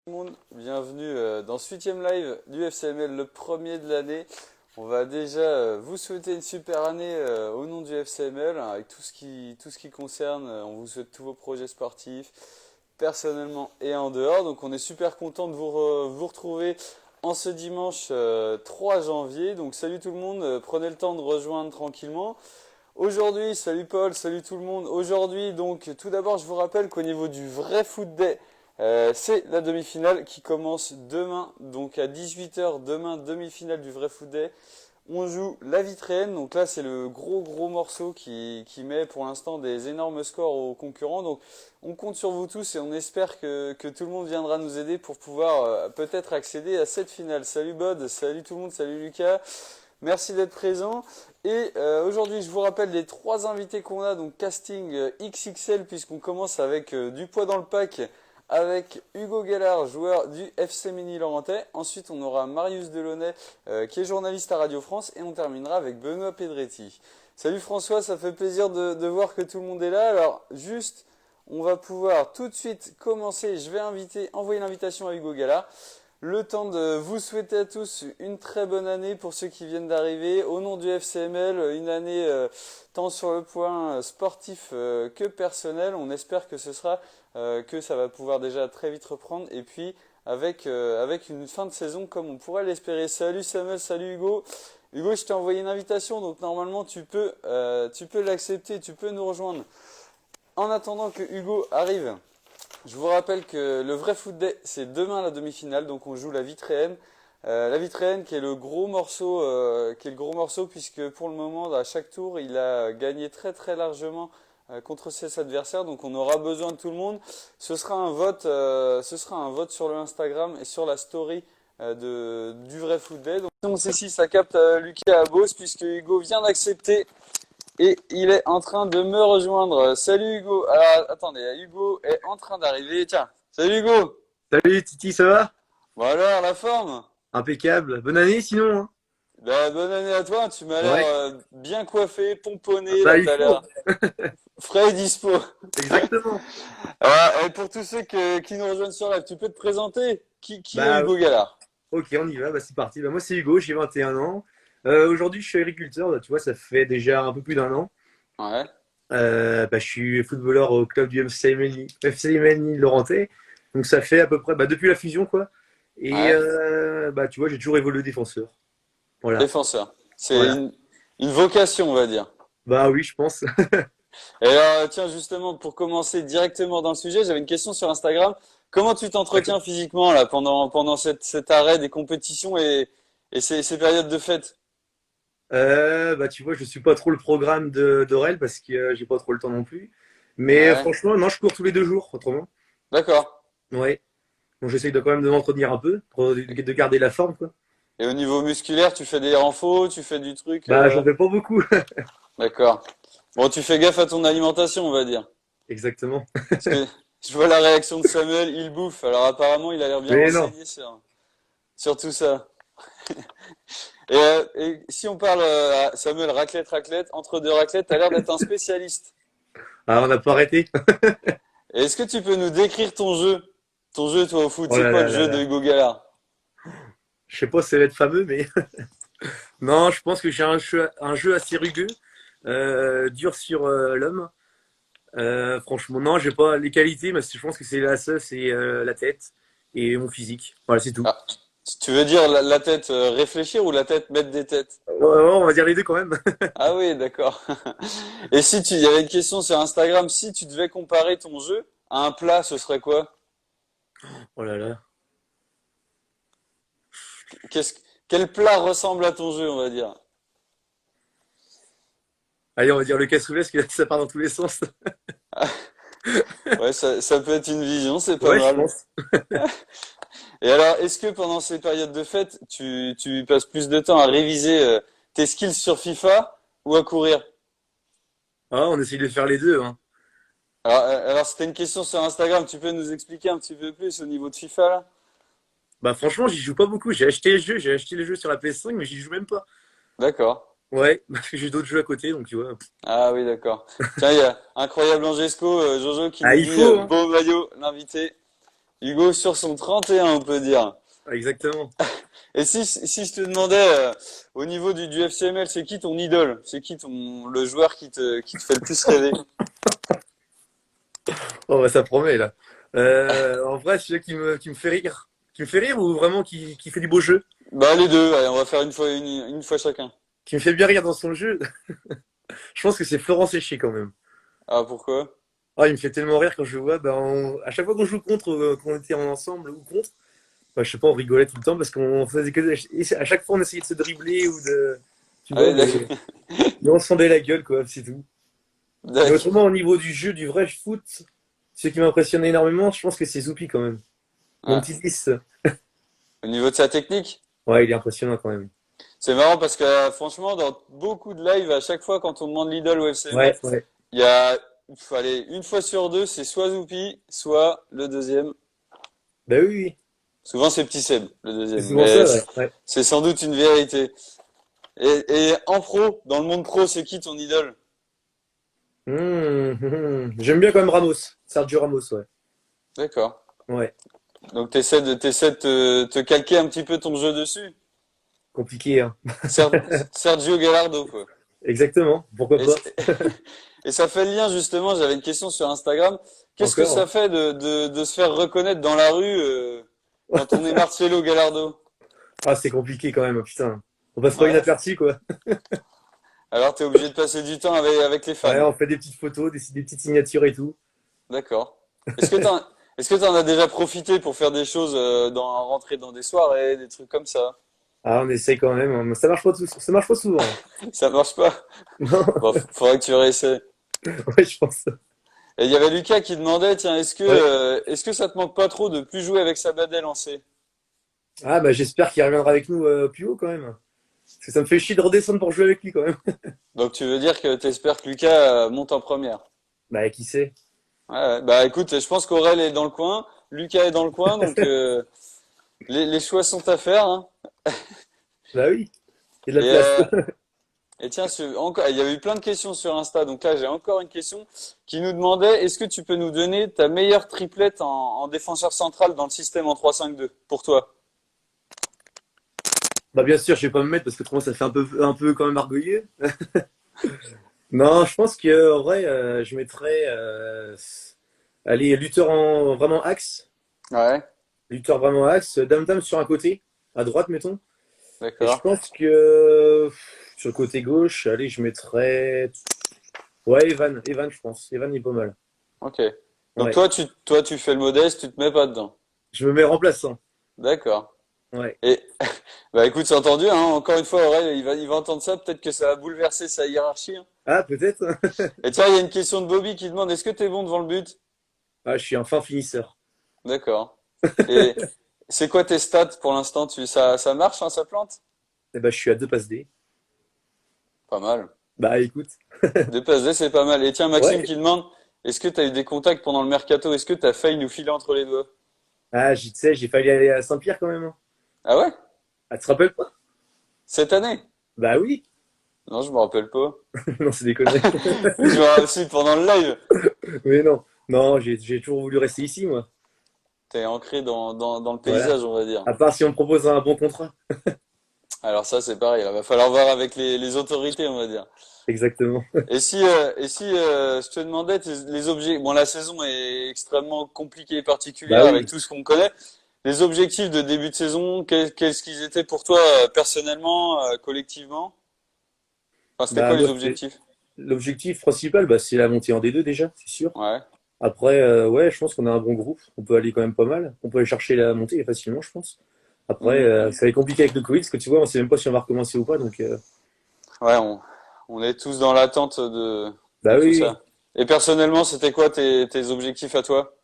Tout le monde, bienvenue dans ce 8e live du FCML, le premier de l'année. On va déjà vous souhaiter une super année au nom du FCML, hein, avec tout ce qui concerne. On vous souhaite tous vos projets sportifs, personnellement et en dehors. Donc on est super content de vous retrouver en ce dimanche 3 janvier. Donc salut tout le monde, prenez le temps de rejoindre tranquillement. Aujourd'hui, salut Paul, salut tout le monde. Aujourd'hui, donc, tout d'abord, je vous rappelle qu'au niveau du vrai foot day, c'est la demi-finale qui commence demain, donc à 18 h demain, demi-finale du vrai foot day. On joue la Vitréenne, donc là c'est le gros morceau qui met pour l'instant des énormes scores aux concurrents. Donc on compte sur vous tous et on espère que tout le monde viendra nous aider pour pouvoir peut-être accéder à cette finale. Salut Bod, salut tout le monde, salut Lucas. Merci d'être présent. Et aujourd'hui, je vous rappelle les 3 invités qu'on a, donc casting XXL, puisqu'on commence avec du poids dans le pack, avec Hugo Gallard, joueur du FC Mény-Laurentais. Ensuite, on aura Marius Delaunay, qui est journaliste à Radio France. Et on terminera avec Benoît Pedretti. Salut François, ça fait plaisir de voir que tout le monde est là. Alors, juste, on va pouvoir tout de suite commencer. Je vais envoyer l'invitation à Hugo Gallard. Le temps de vous souhaiter à tous une très bonne année pour ceux qui viennent d'arriver. Au nom du FCML, une année tant sur le point sportif que personnel. On espère que que ça va pouvoir déjà très vite reprendre. Et puis avec une fin de saison comme on pourrait l'espérer. Salut Samuel, salut Hugo. Hugo, je t'ai envoyé une invitation, donc normalement tu peux l'accepter, tu peux nous rejoindre. En attendant que Hugo arrive. Je vous rappelle que le vrai foot day, c'est demain la demi-finale, donc on joue la Vitréenne. La Vitréenne qui est le gros morceau, puisque pour le moment, à chaque tour, il a gagné très largement contre ses adversaires, donc on aura besoin de tout le monde. Ce sera un vote sur le Instagram et sur la story du vrai foot day. Donc on sait si ça capte Lucas Abos, puisque Hugo vient d'accepter. Et il est en train de me rejoindre. Salut Hugo. Alors attendez, Hugo est en train d'arriver. Tiens, salut Hugo. Salut Titi, ça va? Bon alors, la forme? Impeccable. Bonne année sinon, hein? Ben, bonne année à toi. Tu m'as l'air Ouais. bien coiffé, pomponné. Bah Là, il t'as faut. l'air frais et dispo. Exactement. Et pour tous ceux qui nous rejoignent sur live, tu peux te présenter? Qui est Bah Hugo Gallard? ok, on y va, bah c'est parti. Bah moi c'est Hugo, j'ai 21 ans. Aujourd'hui je suis agriculteur, bah, tu vois, ça fait déjà un peu plus d'un an. Ouais. Bah, je suis footballeur au club du FC Laurentais. Donc ça fait à peu près bah, depuis la fusion quoi. Et Ouais. bah tu vois, j'ai toujours évolué défenseur. Voilà. Défenseur. C'est Voilà. une vocation, on va dire. Bah oui, je pense. Et alors, tiens, justement, pour commencer directement dans le sujet, j'avais une question sur Instagram. Comment tu t'entretiens D'accord. physiquement là pendant cet arrêt des compétitions et ces périodes de fête? Bah, tu vois, je suis pas trop le programme d'Aurel parce que j'ai pas trop le temps non plus. Mais Ouais, franchement, non, je cours tous les 2 jours, autrement. d'accord. Ouais. Donc j'essaye de quand même de m'entretenir un peu pour de garder la forme, quoi. Et au niveau musculaire, tu fais des renfos, tu fais du truc, Bah, j'en fais pas beaucoup. d'accord. Bon, tu fais gaffe à ton alimentation, on va dire. Exactement. Parce que je vois la réaction de Samuel, il bouffe. Alors apparemment, il a l'air bien Mais non. renseigné sur tout ça. Et si on parle, à Samuel, raclette, entre deux raclettes, t'as l'air d'être un spécialiste. Ah, on n'a pas arrêté. Et est-ce que tu peux nous décrire ton jeu? Ton jeu, toi, au foot, Oh c'est là quoi là le là jeu de là. Hugo Gallard? Je sais pas si ça va être fameux, mais non, je pense que j'ai un jeu assez rugueux, dur sur l'homme. Franchement, non, j'ai pas les qualités, mais je pense que c'est la seule, c'est la tête et mon physique. Voilà, c'est tout. Ah, tu veux dire la tête réfléchir ou la tête mettre des têtes? Ouais, ouais, on va dire les deux quand même. Ah oui, d'accord. Et si il y avait une question sur Instagram, si tu devais comparer ton jeu à un plat, ce serait quoi? Oh là là. Qu'est-ce, quel plat ressemble à ton jeu, on va dire? Allez, on va dire le cassoulet parce que ça part dans tous les sens. Ouais, ça peut être une vision, c'est pas Ouais, je mal. pense. Et alors, est-ce que pendant ces périodes de fête, tu passes plus de temps à réviser tes skills sur FIFA ou à courir? Ah, on essaye de faire les deux, hein. Alors c'était une question sur Instagram, tu peux nous expliquer un petit peu plus au niveau de FIFA là? Bah franchement, j'y joue pas beaucoup. J'ai acheté le jeu sur la PS5, mais j'y joue même pas. D'accord. Ouais, parce que j'ai d'autres jeux à côté, donc tu vois. Ah oui, d'accord. Tiens, il y a Incroyable Angesco, Jojo qui Ah, nous il dit faut, hein. beau maillot, l'invité. Hugo sur son 31, on peut dire. Exactement. Et si je te demandais, au niveau du FCML, c'est qui ton idole? C'est qui le joueur qui te fait le plus rêver? Oh, bah, ça promet, là. En vrai, celui qui me fait rire. Qui me fait rire ou vraiment qui fait du beau jeu? Bah, les deux, allez, on va faire une fois chacun. Qui me fait bien rire dans son jeu? Je pense que c'est Florent Séché quand même. Ah, pourquoi? Ah, il me fait tellement rire quand je le vois. Bah, à chaque fois qu'on joue contre, quand on était ensemble ou contre, bah, je sais pas, on rigolait tout le temps parce qu'on faisait que. Et à chaque fois, on essayait de se dribbler ou de. Tu Ah vois, oui, mais on se fendait la gueule, quoi, c'est tout. Mais d'accord. autrement, au niveau du jeu, du vrai foot, ce qui m'impressionne énormément, je pense que c'est Zoupi quand même. Mon Ouais. petit 10. Au niveau de sa technique, Ouais, il est impressionnant quand même. c'est marrant parce que franchement, dans beaucoup de lives, à chaque fois quand on demande l'idole au FCML, Ouais, ouais. il y a, allez, une fois sur deux, c'est soit Zoupi, soit le deuxième. Bah oui, oui. Souvent c'est Petit Seb, le C'est deuxième, souvent ça, mais ouais. Ouais. c'est sans doute une vérité. Et en pro, dans le monde pro, c'est qui ton idole? J'aime bien quand même Ramos. Sergio Ramos, ouais. D'accord. Ouais. Donc t'essaies de te calquer un petit peu ton jeu dessus. Compliqué, hein. Ser- Sergio Gallardo, quoi. Exactement. Pourquoi Et, pas? et ça fait le lien justement, j'avais une question sur Instagram. Qu'est-ce que Encore, ça hein. fait de se faire reconnaître dans la rue quand on est Marcelo Gallardo? Ah, c'est compliqué quand même, putain. On passe pas Ouais. inaperçu, quoi. Alors t'es obligé de passer du temps avec les Ouais, fans. on fait des petites photos, des petites signatures et tout. D'accord. Est-ce que t'en as déjà profité pour faire des choses rentrer dans des soirées, des trucs comme ça? Ah, on essaye quand même, hein. Ça marche pas ça marche pas souvent. Ça marche pas? Non, Bon, faudra que tu réessayes. ouais, je pense. Et il y avait Lucas qui demandait, tiens, Ouais. est-ce que ça te manque pas trop de plus jouer avec Sabadell en C? Ah, bah, j'espère qu'il reviendra avec nous plus haut quand même. Parce que ça me fait chier de redescendre pour jouer avec lui quand même. Donc tu veux dire que t'espères que Lucas monte en première? Bah, qui sait? Ouais, ouais. Bah écoute, je pense qu'Aurel est dans le coin, Lucas est dans le coin, donc les choix sont à faire, hein. Bah oui, il y a de la Et, place. et tiens, encore, il y avait eu plein de questions sur Insta, donc là j'ai encore une question qui nous demandait, est-ce que tu peux nous donner ta meilleure triplette en défenseur central dans le système en 3-5-2 pour toi? Bah, bien sûr, je vais pas me mettre parce que autrement ça fait un peu quand même orgueilleux. Non, je pense que en vrai, je mettrais, allez, lutteur en vraiment axe. Ouais, Lutteur vraiment axe. Dame Dame sur un côté, à droite, mettons. Et je d'accord. pense que sur le côté gauche, allez, je mettrais. Ouais, Evan, je pense. Evan il est pas mal. Ok. Donc Ouais. toi tu fais le modeste, tu te mets pas dedans. Je me mets remplaçant. D'accord. Ouais. Et bah écoute, c'est entendu, hein. Encore une fois, Aurel, il va entendre ça, peut-être que ça va bouleverser sa hiérarchie, hein. Ah, peut-être. Et tiens, il y a une question de Bobby qui demande, est-ce que t'es bon devant le but? Ah, je suis un fin finisseur. D'accord. Et c'est quoi tes stats pour l'instant? Ça marche, hein, ça plante? Eh ben, je suis à 2 passes D. Pas mal. Bah, écoute. Deux passes D, c'est pas mal. Et tiens, Maxime Ouais. qui demande, est-ce que t'as eu des contacts pendant le mercato? Est-ce que t'as failli nous filer entre les doigts? Ah, tu sais, j'ai failli aller à Saint-Pierre quand même, hein. Ah ouais? Ah, tu te rappelles pas? Cette année? Bah oui. Non, je me rappelle pas. Non, c'est des conneries. Je me rappelle si pendant le live. Mais non. Non, j'ai toujours voulu rester ici, moi. T'es ancré dans le Voilà. paysage, on va dire. À part si on me propose un bon contrat. Alors ça, c'est pareil. Il va falloir voir avec les autorités, on va dire. Exactement. Et si je te demandais les objets, bon, la saison est extrêmement compliquée et Bah particulière avec oui. tout ce qu'on connaît. Les objectifs de début de saison, qu'est-ce qu'ils étaient pour toi personnellement, collectivement? Enfin, c'était Bah quoi moi, les objectifs? l'objectif principal, bah, c'est la montée en D2 déjà, c'est sûr. Ouais. Après, ouais, je pense qu'on a un bon groupe. On peut aller quand même pas mal. On peut aller chercher la montée facilement, je pense. Après, Mhm. ça va être compliqué avec le Covid, parce que tu vois, on sait même pas si on va recommencer ou pas. Donc, Ouais, on est tous dans l'attente de bah tout oui, oui. ça. Et personnellement, c'était quoi tes objectifs à toi?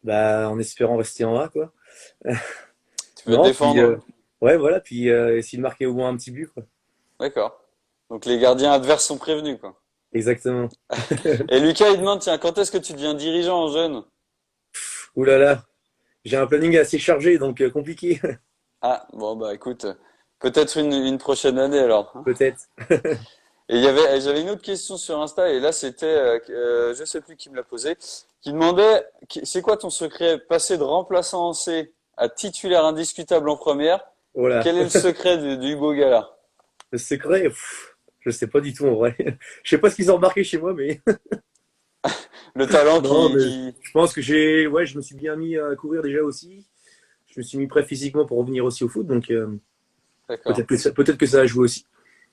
Bah, en espérant rester en A, quoi. Tu veux te Non, puis, défendre? ouais, voilà, puis essayer de marquer au moins un petit but, quoi. D'accord. Donc les gardiens adverses sont prévenus, quoi. Exactement. Et Lucas, il demande, tiens, quand est-ce que tu deviens dirigeant en jeune? Ouh là là, j'ai un planning assez chargé, donc compliqué, Ah, bon, bah écoute, peut-être une prochaine année alors, hein. peut-être. Et j'avais une autre question sur Insta, et là c'était, je sais plus qui me l'a posé, qui demandait, c'est quoi ton secret, passer de remplaçant en C à titulaire indiscutable en première? Voilà. Quel est le secret du Hugo Gala? Le secret, je sais pas du tout en vrai. Je sais pas ce qu'ils ont remarqué chez moi, mais Le talent non, mais qui... je pense que ouais, je me suis bien mis à courir déjà aussi. Je me suis mis prêt physiquement pour revenir aussi au foot, donc D'accord. peut-être que ça a joué aussi.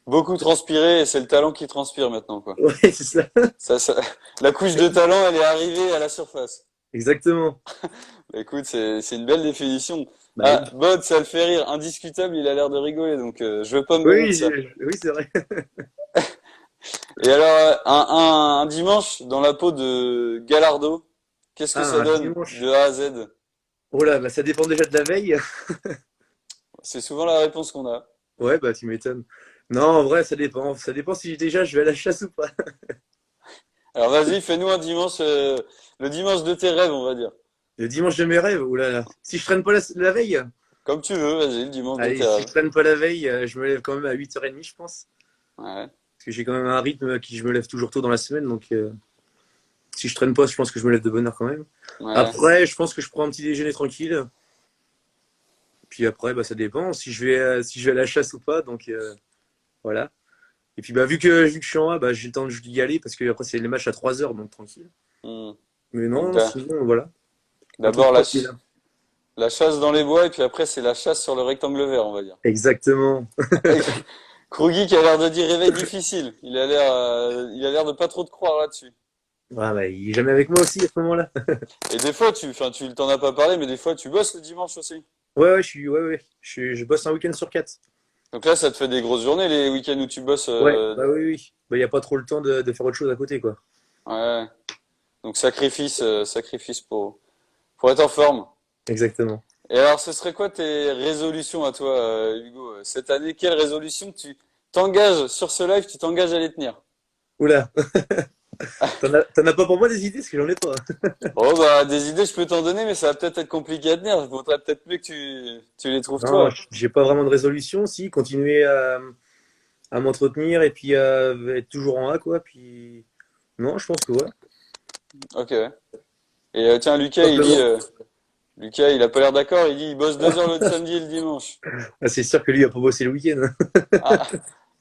Beaucoup transpiré, et c'est le talent qui transpire maintenant, quoi. Ouais, c'est ça. Ça, la couche de talent, elle est arrivée à la surface. Exactement. Bah, écoute, c'est une belle définition. Bah Ah, oui. Bod, ça le fait rire. Indiscutable, il a l'air de rigoler, donc je veux pas me mêler de Oui, ça. oui, c'est vrai. Et alors, un dimanche dans la peau de Gallardo, qu'est-ce que Ah, ça un donne de dimanche. A à Z? Oh là, bah ça dépend déjà de la veille. C'est souvent la réponse qu'on a. Ouais, bah tu m'étonnes. Non, en vrai, ça dépend. Ça dépend si déjà je vais à la chasse ou pas. Alors vas-y, fais-nous un dimanche, le dimanche de tes rêves, on va dire. Le dimanche de mes rêves, oh là là. Si je traîne pas la veille, Comme tu veux, vas-y, le dimanche de allez, tes si je rêves. traîne pas la veille, je me lève quand même à 8h30, je pense. Ouais, Parce que j'ai quand même un rythme qui je me lève toujours tôt dans la semaine, donc si je traîne pas, je pense que je me lève de bonne heure quand même. ouais. Après, je pense que je prends un petit déjeuner tranquille. Puis après, bah, ça dépend si je vais à la chasse ou pas. Donc voilà. Et puis bah, vu que je suis en A, bah, j'ai le temps d'y aller parce que après c'est les matchs à 3h, donc tranquille. Hmm. Mais Donc non, sinon, voilà. Un truc d'abord tranquille. la chasse dans les bois, et puis après c'est la chasse sur le rectangle vert, on va dire. Exactement. Krugi qui a l'air de dire réveil difficile. Il a l'air de pas trop te croire là-dessus. Ouais, bah, il est jamais avec moi aussi à ce moment-là. Et des fois, enfin, tu t'en as pas parlé, mais des fois, tu bosses le dimanche aussi. Ouais, je bosse un week-end sur 4. Donc là, ça te fait des grosses journées, les week-ends où tu bosses. Ouais, bah oui. Bah, il n'y a pas trop le temps de faire autre chose à côté, quoi. Ouais. Donc sacrifice pour être en forme. Exactement. Et alors, ce serait quoi tes résolutions à toi, Hugo? Cette année, quelle résolution tu t'engages sur ce live, tu t'engages à les tenir? Oula, t'en as pas pour moi des idées parce que j'en ai pas. Oh bah des idées, je peux t'en donner, mais ça va peut-être être compliqué à tenir. Il faudrait peut-être mieux que tu les trouves Non, toi. j'ai pas vraiment de résolution. Si, continuer à m'entretenir et puis à être toujours en A, quoi. Puis, non, je pense que ouais. Ok. Et tiens, Simplement. Lucas, il a pas l'air d'accord. Il dit, il bosse 2 heures le samedi et le dimanche. Ah, c'est sûr que lui, il a pas bossé le week-end. Ah,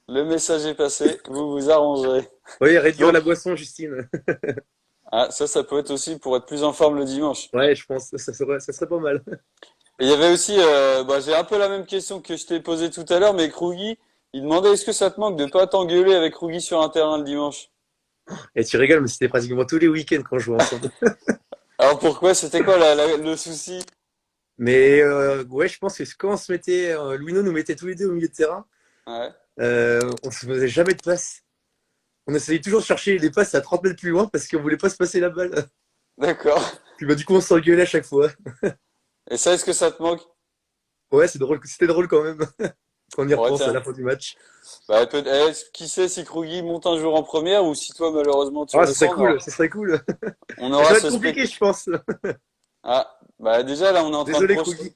le message est passé. Vous vous arrangerez. Oui, réduire Donc, la boisson, Justine. ah, ça peut être aussi pour être plus en forme le dimanche. Ouais, je pense, ça serait pas mal. Et il y avait aussi, bah, j'ai un peu la même question que je t'ai posée tout à l'heure, mais Krugi, il demandait, est-ce que ça te manque de pas t'engueuler avec Krugi sur un terrain le dimanche? Et tu rigoles, mais c'était pratiquement tous les week-ends qu'on jouait ensemble. Alors pourquoi? C'était quoi le souci? Mais ouais, je pense que quand on se mettait, Louino nous mettait tous les deux au milieu de terrain, Ouais, on se faisait jamais de passe. On essayait toujours de chercher des passes à 30 mètres plus loin parce qu'on voulait pas se passer la balle. d'accord. Puis bah, du coup, on s'engueulait à chaque fois. Et ça, est-ce que ça te manque? Ouais, c'est drôle, c'était drôle quand même quand on y Ouais, repense à tiens. la fin du match. Bah, qui sait si Krugi monte un jour en première ou si toi, malheureusement, tu Ah, ça serait descends, cool, ça serait cool. on Ça aura va être ce compliqué, spectacle. je pense. Ah, bah déjà, là, on est en train de Désolé, Krugi.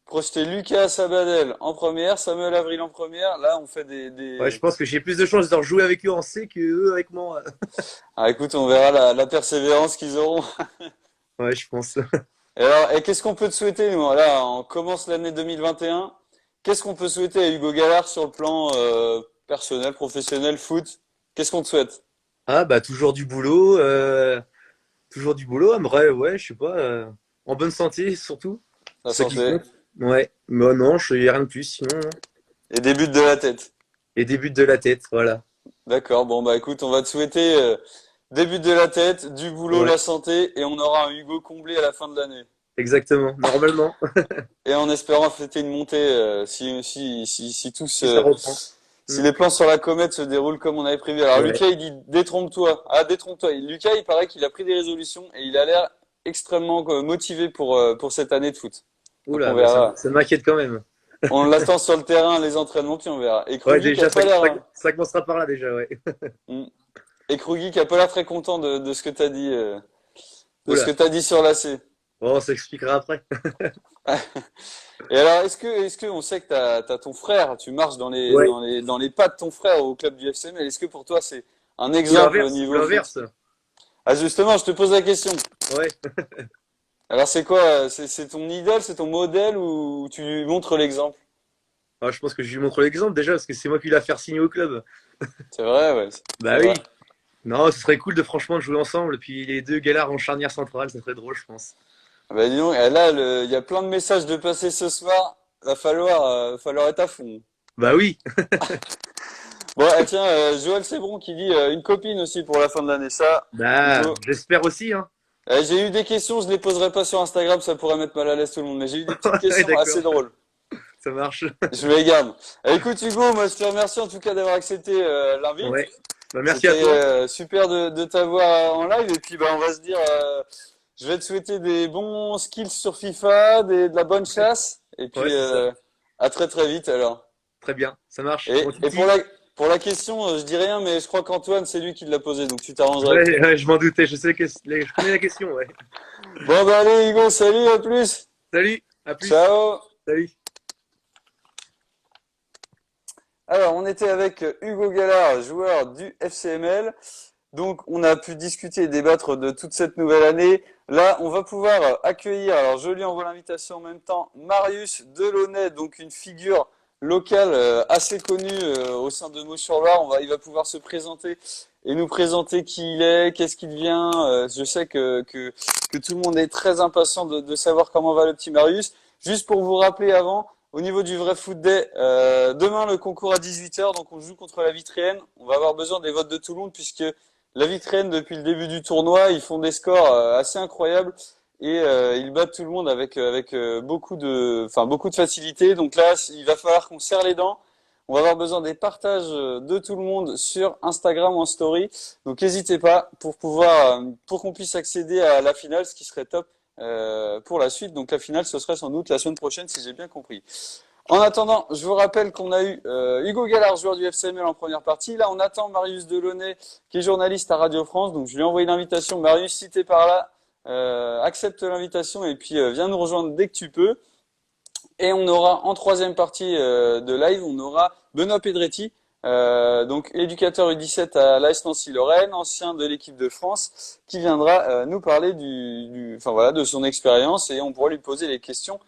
projeter Lucas Sabadell en première, Samuel Avril en première. Là, on fait Ouais, je pense que j'ai plus de chances de rejouer avec eux en C que eux avec moi. Ah, écoute, on verra la persévérance qu'ils auront. Ouais, je pense. Et alors, qu'est-ce qu'on peut te souhaiter, nous? Là, on commence l'année 2021. Qu'est-ce qu'on peut souhaiter à Hugo Gallard sur le plan personnel, professionnel, foot? Qu'est-ce qu'on te souhaite? Ah, bah, toujours du boulot. En vrai, ouais, je sais pas. En bonne santé, surtout. La C'est ça qui santé compte. Ouais. Mais non, y a rien de plus, sinon. et des buts de la tête. Et des buts de la tête, voilà. D'accord, bon bah écoute, on va te souhaiter des buts de la tête, du boulot, Ouais, la santé, et on aura un Hugo comblé à la fin de l'année. exactement. Normalement, Et en espérant fêter une montée, si ça reprend. si Hmm. les plans sur la comète se déroulent comme on avait prévu. Alors Ouais. Lucas, il dit détrompe-toi. Ah, détrompe-toi. Lucas, il paraît qu'il a pris des résolutions et il a l'air extrêmement motivé pour cette année de foot. Donc on Oula, bah, ça, verra. ça m'inquiète quand même. On l'attend sur le terrain, les entraînements, puis on verra. Et Ouais, Krugi qui a déjà, pas l'air, ça commencera par là, déjà, ouais. Hmm. Et Krugi qui a pas l'air très content de ce que t'as dit, de ce que Oula. t'as dit sur la C. Bon, on s'expliquera après. Et alors, est-ce que on sait que t'as ton frère, tu marches Ouais. dans les pas de ton frère au club du FCML. Est-ce que pour toi c'est un Ou exemple au l'inverse, ou niveau foot? l'inverse. Ah, justement, je te pose la question. Ouais. Alors, c'est quoi? C'est ton idole, c'est ton modèle ou tu lui montres l'exemple? Ah, je pense que je lui montre l'exemple déjà, parce que c'est moi qui l'a fait signer au club. C'est vrai, ouais, c'est Bah vrai. oui. Non, ce serait cool de franchement de jouer ensemble. Puis les deux galards en charnière centrale, ça serait drôle, je pense. Ah bah dis donc, là, il y a plein de messages de passer ce soir. Va falloir être à fond. Bah oui. Bon, tiens, Joël Sébron qui dit une copine aussi pour la fin de l'année. Ça, Bah, Hugo. j'espère aussi, hein. J'ai eu des questions, je les poserai pas sur Instagram, ça pourrait mettre mal à l'aise tout le monde, mais j'ai eu des petites Ouais, questions assez d'accord. drôles. Ça marche. Je les garde. Écoute Hugo, moi je te remercie en tout cas d'avoir accepté l'invite. Ouais. Bah, merci à C'était toi. super de t'avoir en live et puis bah, on va se dire, je vais te souhaiter des bons skills sur FIFA, de la bonne chasse et Ouais, puis c'est ça. à très très vite alors. Très bien. Ça marche. Et, Bon, et Titi. pour la question, je dis rien, mais je crois qu'Antoine c'est lui qui l'a posé, donc tu t'arrangeras avec Ouais, lui. ouais, je m'en doutais. Je connais la question, ouais. Bon bah allez Hugo, salut, à plus. Salut. À plus. Ciao. Salut. Alors, on était avec Hugo Gallard, joueur du FCML. Donc, on a pu discuter et débattre de toute cette nouvelle année. Là, on va pouvoir accueillir, alors je lui envoie l'invitation en même temps, Marius Delaunay, donc une figure locale assez connue au sein de Meaux-sur-Loire. Il va pouvoir se présenter et nous présenter qui il est, qu'est-ce qu'il devient. Je sais que tout le monde est très impatient de savoir comment va le petit Marius. Juste pour vous rappeler avant, au niveau du vrai foot day, demain le concours à 18h, donc on joue contre la Vitrienne. On va avoir besoin des votes de tout le monde puisque la Vitrienne, depuis le début du tournoi, ils font des scores assez incroyables et ils battent tout le monde avec beaucoup de facilité. Donc là, il va falloir qu'on serre les dents. On va avoir besoin des partages de tout le monde sur Instagram ou en story. Donc n'hésitez pas pour qu'on puisse accéder à la finale, ce qui serait top pour la suite. Donc la finale, ce serait sans doute la semaine prochaine, si j'ai bien compris. En attendant, je vous rappelle qu'on a eu Hugo Gallard, joueur du FCML en première partie. Là, on attend Marius Delaunay, qui est journaliste à Radio France. Donc, je lui ai envoyé l'invitation. Marius, si t'es par là, accepte l'invitation et puis viens nous rejoindre dès que tu peux. Et on aura en troisième partie de live, on aura Benoît Pedretti, donc éducateur U17 à l'AS Nancy-Lorraine, ancien de l'équipe de France, qui viendra nous parler enfin voilà, de son expérience et on pourra lui poser les questions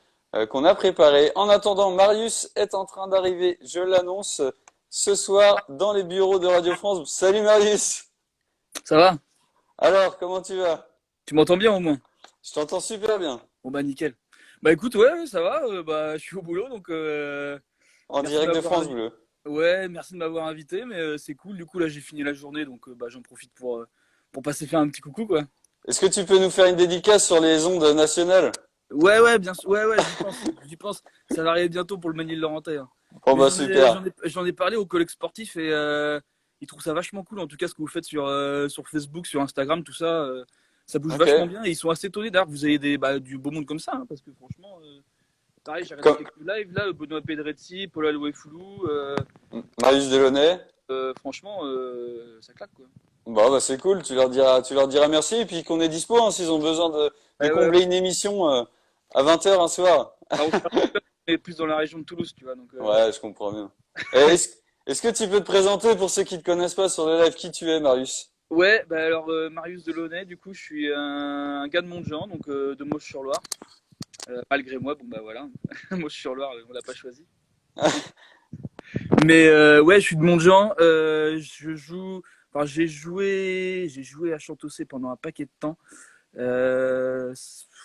qu'on a préparées. En attendant, Marius est en train d'arriver, je l'annonce, ce soir dans les bureaux de Radio France. Salut Marius! Ça va? Alors, comment tu vas? Tu m'entends bien au moins? Je t'entends super bien. Bon bah nickel. Bah écoute, ouais, ça va, bah je suis au boulot donc En merci de direct de m'avoir France invité. Bleu. Ouais, merci de m'avoir invité, mais c'est cool. Du coup là j'ai fini la journée donc bah j'en profite pour passer faire un petit coucou quoi. Est-ce que tu peux nous faire une dédicace sur les ondes nationales? Ouais, bien sûr, ouais, j'y pense. Ça va arriver bientôt pour le Mesnil-Laurentais, hein. Oh Mais bah super. j'en ai parlé au collègue sportif et ils trouvent ça vachement cool en tout cas ce que vous faites sur Facebook, sur Instagram, tout ça. Ça bouge Ok. vachement bien et ils sont assez étonnés d'ailleurs que vous ayez du beau monde comme ça, hein, parce que franchement. Pareil, j'ai regardé Comme quelques lives là, Benoît Pedretti, Paul Alouefoulou, Marius Delaunay. franchement, ça claque quoi. Bon bah c'est cool, tu leur diras merci et puis qu'on est dispo hein, s'ils ont besoin de Ouais. combler une émission à 20h un soir. Bah, on est plus dans la région de Toulouse, tu vois. Donc, Ouais, je comprends bien. Et est-ce que tu peux te présenter pour ceux qui ne te connaissent pas sur le live qui tu es, Marius? ouais, bah alors Marius Delaunay, du coup, je suis un gars de Montjean, donc de Mauches-sur-Loire. Malgré moi, bon bah voilà, Mauches-sur-Loire, on l'a pas choisi. Mais ouais, je suis de Montjean. J'ai joué à Chantossé pendant un paquet de temps. Euh,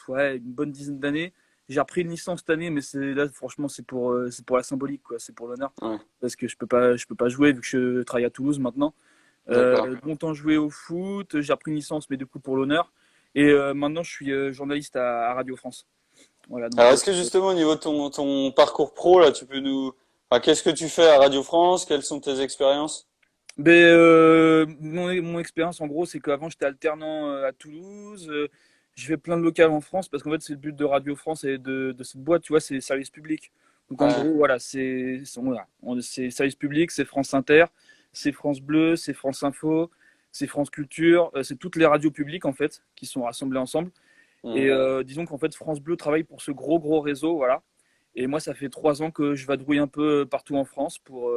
ouais, une bonne dizaine d'années. J'ai repris une licence cette année, mais là, franchement, c'est pour la symbolique, quoi. C'est pour l'honneur. Ouais, Parce que je peux pas jouer vu que je travaille à Toulouse maintenant. d'accord. Longtemps joué au foot, j'ai repris une licence, mais du coup pour l'honneur. Et maintenant, je suis journaliste à Radio France. Voilà, donc Alors est-ce que justement au niveau de ton parcours pro là, tu peux enfin, qu'est-ce que tu fais à Radio France? Quelles sont tes expériences? mon expérience en gros, c'est qu'avant j'étais alternant à Toulouse. J'ai fait plein de locales en France parce qu'en fait, c'est le but de Radio France et de cette boîte, tu vois, c'est service public. Donc en Ouais, gros, voilà, c'est service public, c'est France Inter, c'est France Bleu, c'est France Info, c'est France Culture, c'est toutes les radios publiques en fait qui sont rassemblées ensemble. Et hmm, disons qu'en fait, France Bleu travaille pour ce gros réseau, voilà. Et moi, ça fait 3 ans que je vadrouille un peu partout en France pour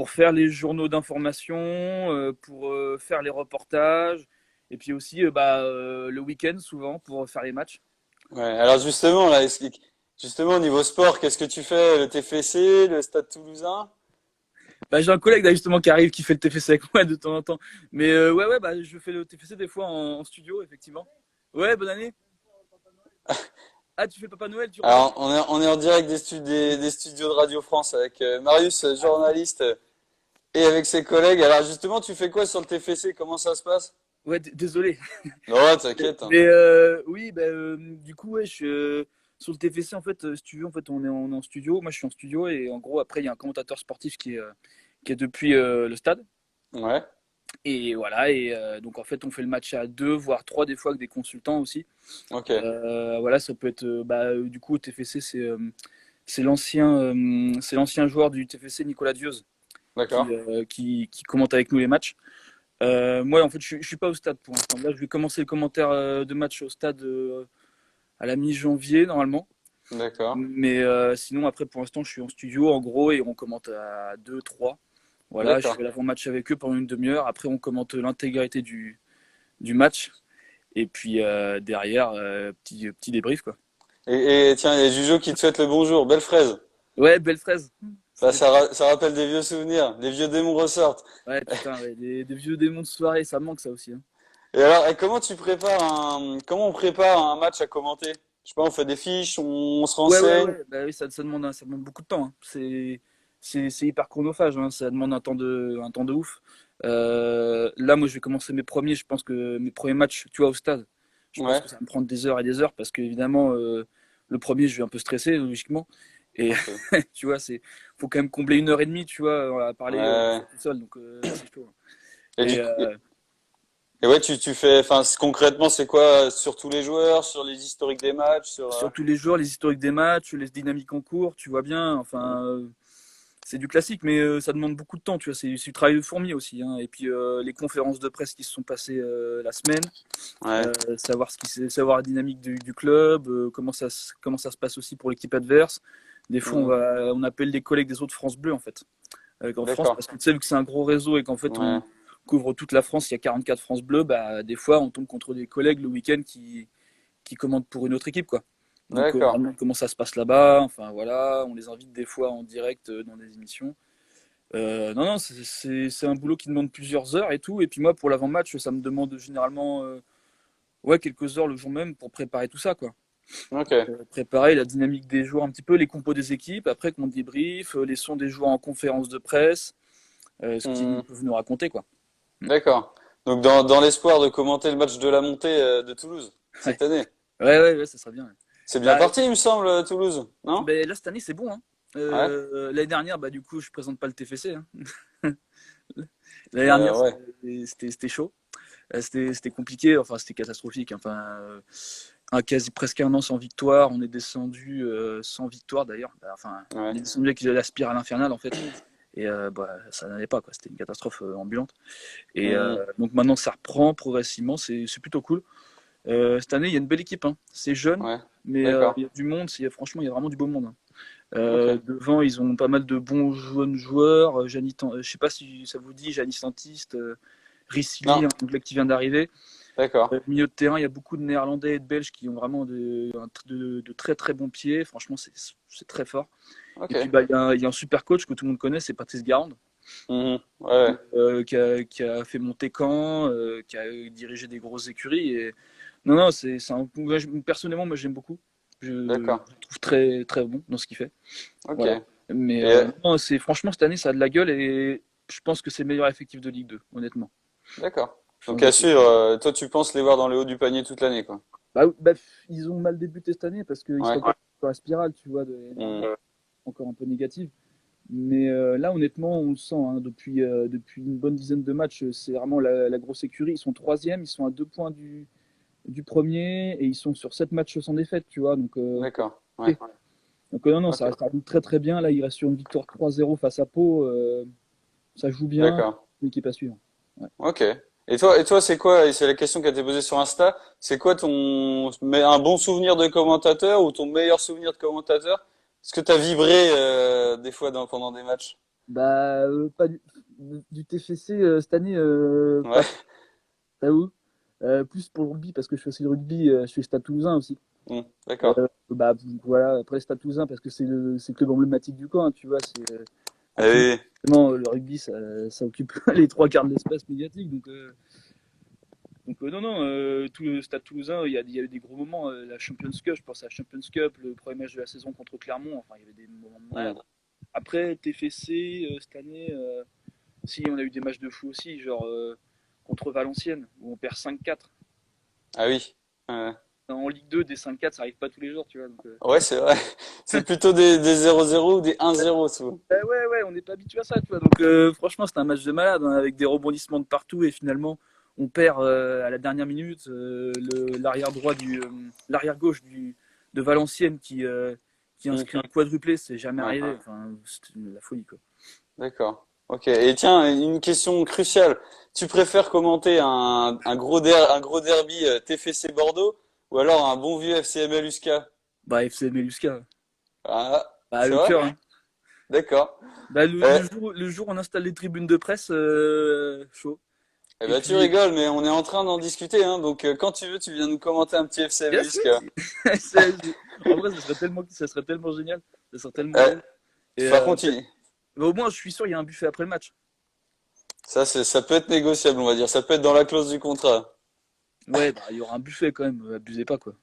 faire les journaux d'information, pour faire les reportages, et puis aussi le week-end souvent pour faire les matchs. Ouais, alors justement, là, justement, au niveau sport, qu'est-ce que tu fais? Le TFC, le Stade Toulousain? J'ai un collègue là, justement qui arrive qui fait le TFC avec moi de temps en temps. Mais ouais, je fais le TFC des fois en studio, effectivement. Ouais, bonne année. Ah, tu fais le Papa Noël, tu reviens? Alors, on est en direct des studios de Radio France avec Marius, journaliste, et avec ses collègues. Alors justement, tu fais quoi sur le TFC? Comment ça se passe? Ouais, désolé. Non, t'inquiète, hein. Mais oui, du coup, ouais, je suis sur le TFC en fait, si tu veux, en fait, on est en studio. Moi, je suis en studio et en gros, après, il y a un commentateur sportif qui est depuis le stade. Ouais, Et voilà, et donc en fait, on fait le match à deux, voire trois des fois avec des consultants aussi. ok, Voilà, ça peut être, du coup, au TFC, c'est l'ancien joueur du TFC, Nicolas Dieuze, d'accord, qui commente avec nous les matchs. Moi, en fait, je suis pas au stade pour l'instant. Là, je vais commencer le commentaire de match au stade à la mi-janvier, normalement. d'accord, Mais sinon, après, pour l'instant, je suis en studio, en gros, et on commente à 2 trois. Voilà, je d'accord. fais l'avant-match avec eux pendant une demi-heure. Après, on commente l'intégralité du match. Et puis derrière, petit débrief, quoi. Et tiens, il y a Jujo qui te souhaite le bonjour. Belle fraise. Ouais, belle fraise. Ça Ça, fait ça rappelle des vieux souvenirs. Les vieux démons ressortent. Ouais, putain, ouais, des vieux démons de soirée, ça me manque ça aussi, hein. Et alors, comment on prépare un match à commenter? Je sais pas, on fait des fiches, on se renseigne. Ouais. Bah oui, ça demande beaucoup de temps, hein. C'est hyper chronophage, hein. Ça demande un temps de ouf. Là, moi, je vais commencer mes premiers. Je pense que mes premiers matchs, tu vois, au stade, je pense Ouais, que ça va me prendre des heures et des heures parce qu'évidemment, le premier, je vais un peu stresser, logiquement. Et ok. tu vois, faut quand même combler 1 heure et demie, tu vois, à Ouais, parler ouais. tout seul. Donc, c'est chaud, hein. Et Et du coup, et ouais, tu fais, enfin, concrètement, c'est quoi sur tous les joueurs, sur les historiques des matchs, sur. sur tous les joueurs, les historiques des matchs, les dynamiques en cours, tu vois bien. Enfin, c'est du classique, mais ça demande beaucoup de temps, tu vois. C'est du travail de fourmi aussi, hein. Et puis les conférences de presse qui se sont passées la semaine, Ouais. savoir la dynamique du club, comment ça se passe aussi pour l'équipe adverse. Des fois, Mhm. on appelle des collègues des autres France Bleu en fait, en France, D'accord. parce que tu sais, vu que c'est un gros réseau et qu'en fait Ouais. on couvre toute la France, il y a 44 France Bleu, bah des fois on tombe contre des collègues le week-end qui commandent pour une autre équipe, quoi. Donc, on leur D'accord. demande comment ça se passe là-bas. Enfin, voilà, on les invite des fois en direct dans des émissions. Non, c'est un boulot qui demande plusieurs heures et tout. Et puis moi, pour l'avant-match, ça me demande généralement ouais, quelques heures le jour même pour préparer tout ça, quoi. Ok. Préparer la dynamique des joueurs un petit peu, les compos des équipes, après qu'on débrief, les sons des joueurs en conférence de presse, ce qu'ils Mhm. peuvent nous raconter, quoi. Mm. D'accord. Donc, dans l'espoir de commenter le match de la montée de Toulouse Ouais. cette année. Ouais, ça serait bien, ouais. C'est bien Bah, parti, il me semble, Toulouse, non? là, cette année, c'est bon, hein. Ouais. L'année dernière, du coup, je présente pas le TFC, hein. L'année dernière, Ouais. c'était chaud. C'était compliqué, enfin, c'était catastrophique. Enfin, presque un an sans victoire. On est descendu sans victoire d'ailleurs. Enfin, Ouais. on est descendu avec la spirale à l'infernal en fait. Et ça n'allait pas, quoi. C'était une catastrophe ambulante. Et Mhm. donc maintenant, ça reprend progressivement. C'est plutôt cool. Cette année, il y a une belle équipe, hein. C'est jeune, Ouais. mais il D'accord. y a du monde. Franchement, il y a vraiment du beau monde, hein. Ok. Devant, ils ont pas mal de bons jeunes joueurs. Je sais pas si ça vous dit, Janis Santiste, Rissili, Non. un anglais qui vient d'arriver. D'accord. Milieu de terrain, il y a beaucoup de Néerlandais et de Belges qui ont vraiment de très très bons pieds. Franchement, c'est très fort. Ok. Et puis, il y a un super coach que tout le monde connaît, c'est Patrice Garande, Mhm. Ouais. qui a fait monter Caen, qui a dirigé des grosses écuries. Et... Non, personnellement, moi, j'aime beaucoup. Je D'accord. le trouve très très bon dans ce qu'il fait. Ok. Voilà. Mais Et non, franchement, cette année, ça a de la gueule et je pense que c'est le meilleur effectif de Ligue 2, honnêtement. d'accord. Sans Donc à défaut. suivre, toi tu penses les voir dans le haut du panier toute l'année, quoi. Ils ont mal débuté cette année parce qu'ils sont Ouais. encore sur la spirale, tu vois, de l'année Mhm. dernière, encore un peu négative. Mais là, honnêtement, on le sent, hein, depuis une bonne dizaine de matchs, c'est vraiment la grosse écurie. Ils sont troisième, ils sont à 2 points du premier et ils sont sur 7 matchs sans défaite, tu vois. D'accord. Ouais. Ok. Non, Ok. ça roule très très bien. Là, il reste sur une victoire 3-0 face à Pau. Ça joue bien, D'accord. l'équipe à suivre. Ouais. Ok. Et toi, c'est quoi, et c'est la question qui a été posée sur Insta, c'est quoi un bon souvenir de commentateur ou ton meilleur souvenir de commentateur Est-ce que tu as vibré des fois pendant des matchs? Bah, pas du TFC cette année, Ouais, pas t'avoue. Plus pour le rugby, parce que je fais aussi le rugby, je suis Stade Toulousain aussi. d'accord. Bah, voilà, après Stade Toulousain, parce que c'est le club emblématique du camp, hein, tu vois. Ah Forcément, oui, le rugby, ça occupe les trois quarts de l'espace médiatique. Donc, non, non, tout le Stade Toulousain, il y a eu des gros moments. La Champions Cup, je pense à la Champions Cup, le premier match de la saison contre Clermont. Enfin, il y avait des moments de oui. malade. Après, TFC, cette année, si, on a eu des matchs de fou aussi, genre contre Valenciennes, où on perd 5-4. Ah oui. Ouais, En Ligue 2, des 5-4, ça arrive pas tous les jours, tu vois. ouais, c'est vrai. C'est plutôt des 0-0 ou des 1-0 souvent. Ouais, ouais, on n'est pas habitué à ça, tu vois. Donc, franchement, c'était un match de malade, hein, avec des rebondissements de partout, et finalement, on perd à la dernière minute l'arrière droit l'arrière gauche de Valenciennes qui Hmm, inscrit un quadruplé, c'est jamais ouais, arrivé. Enfin, c'est la folie, quoi. d'accord. Ok. Et tiens, une question cruciale. Tu préfères commenter un gros derby TFC Bordeaux ou alors un bon vieux FCML USCA? Bah, FC Melusca, Ah, bah, c'est le vrai? cœur, hein. D'accord. Bah, Eh, le jour où on installe les tribunes de presse, chaud. eh Et ben, tu puis, rigoles, mais on est en train d'en discuter, hein. Donc, quand tu veux, tu viens nous commenter un petit FCML yes, USCA. oui. En vrai, ça serait tellement génial. Ça serait tellement Eh, drôle. Et par contre, mais au moins, je suis sûr, il y a un buffet après le match. ça peut être négociable, on va dire. Ça peut être dans la clause du contrat. Ouais, bah, il y aura un buffet quand même, abusez pas, quoi.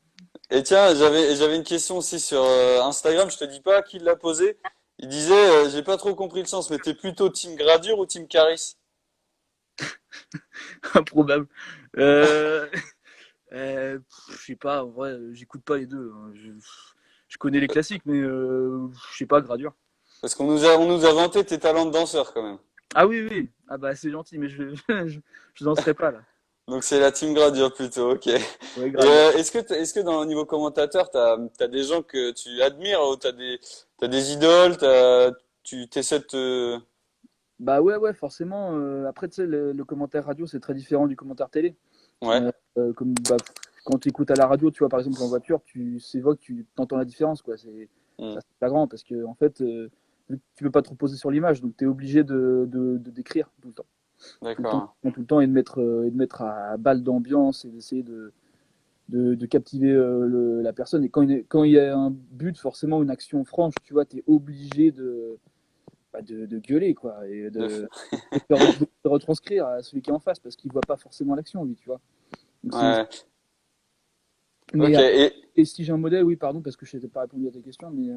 Et tiens, j'avais une question aussi sur Instagram, je te dis pas qui l'a posé. Il disait, j'ai pas trop compris le sens, mais t'es plutôt team Gradure ou team Caris? Improbable. Euh, je sais pas, en vrai, j'écoute pas les deux, hein. Je connais les classiques, mais je sais pas, gradure. Parce on nous a vanté tes talents de danseur quand même. Ah oui, oui. Ah bah c'est gentil, mais je danserai pas là. Donc c'est la team Gradure plutôt, ok. Et Ouais, gradure. est-ce que dans le niveau commentateur, t'as des gens que tu admires ou t'as des idoles, tu t'essaies de te... Bah ouais, ouais, forcément. Après, tu sais, le commentaire radio, c'est très différent du commentaire télé. Ouais. Bah, quand tu écoutes à la radio, tu vois, par exemple en voiture, tu entends la différence, quoi. Hmm, Ça, c'est pas grand parce que en fait, vu que tu peux pas te reposer sur l'image, donc tu es obligé de décrire tout le temps. d'accord. Tout le temps et de mettre à balle d'ambiance et d'essayer de captiver la personne. Et quand il y a un but, forcément une action franche, tu vois, tu es obligé de gueuler, quoi, et De... de retranscrire à celui qui est en face parce qu'il voit pas forcément l'action, lui, tu vois. Donc, Ouais. mais Ok. après, et si j'ai un modèle, oui, pardon, parce que je n'ai pas répondu à ta question, mais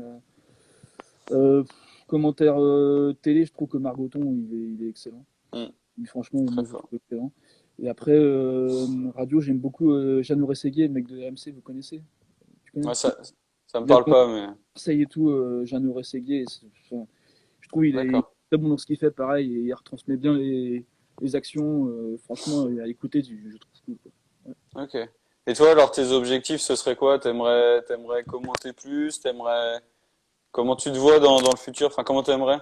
euh, commentaire télé, je trouve que Margoton, il est excellent. Hmm, Franchement, très moi, je le fort. trouve excellent. Et après, radio, j'aime beaucoup Jeannot Rességuier, le mec de RMC, vous connaissez? Tu connais? Ouais, ça me Il vient parle de pas, mais Marseille et tout, Jeannot Rességuier. Je trouve il est d'accord. très bon dans ce qu'il fait, pareil, et il retransmet bien les actions. Franchement, à écouter, je trouve cool, quoi. Ouais. Ok. Et toi, alors, tes objectifs, ce serait quoi? T'aimerais commenter plus? Comment tu te vois dans le futur? Enfin, comment t'aimerais?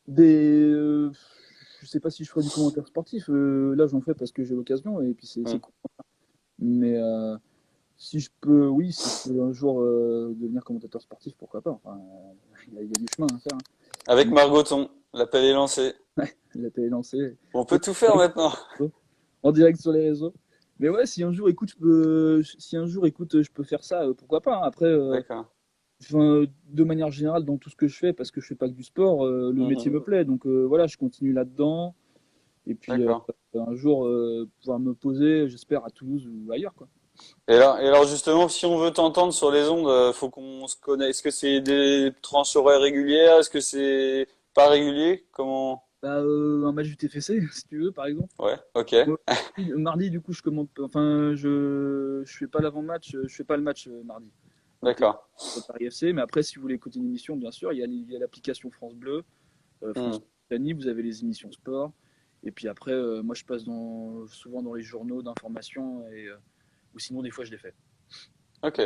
Je sais pas si je ferai du commentaire sportif. Là, j'en fais parce que j'ai l'occasion et puis c'est Hmm. cool. Mais si je peux, oui, si je peux un jour devenir commentateur sportif, pourquoi pas. Enfin, il y a du chemin à faire, hein. Avec Mais Margoton, l'appel est lancé. la télé lancée, On peut tout faire maintenant. en direct sur les réseaux. Mais ouais, si un jour, écoute, je peux faire ça, pourquoi pas, hein. Après, D'accord. enfin, de manière générale, dans tout ce que je fais, parce que je fais pas que du sport, le métier Mhm. me plaît. Donc voilà, je continue là-dedans. Et puis D'accord. un jour, pouvoir me poser, j'espère, à Toulouse ou ailleurs, quoi. Et alors justement, si on veut t'entendre sur les ondes, faut qu'on se connaisse. Est-ce que c'est des tranches horaires régulières? Est-ce que c'est pas régulier? Comment? Bah, un match du TFC, si tu veux, par exemple. Ouais, ok. Ouais. Mardi, du coup, je commente. Enfin, je fais pas l'avant-match, je fais pas le match mardi. Donc, D'accord. Paris FC. Mais après, si vous voulez écouter une émission, bien sûr, il y a l'application France Bleu, France Hmm. Occitanie, vous avez les émissions sport. Et puis après, moi, je passe souvent dans les journaux d'information ou sinon, des fois, je les fais. Ok.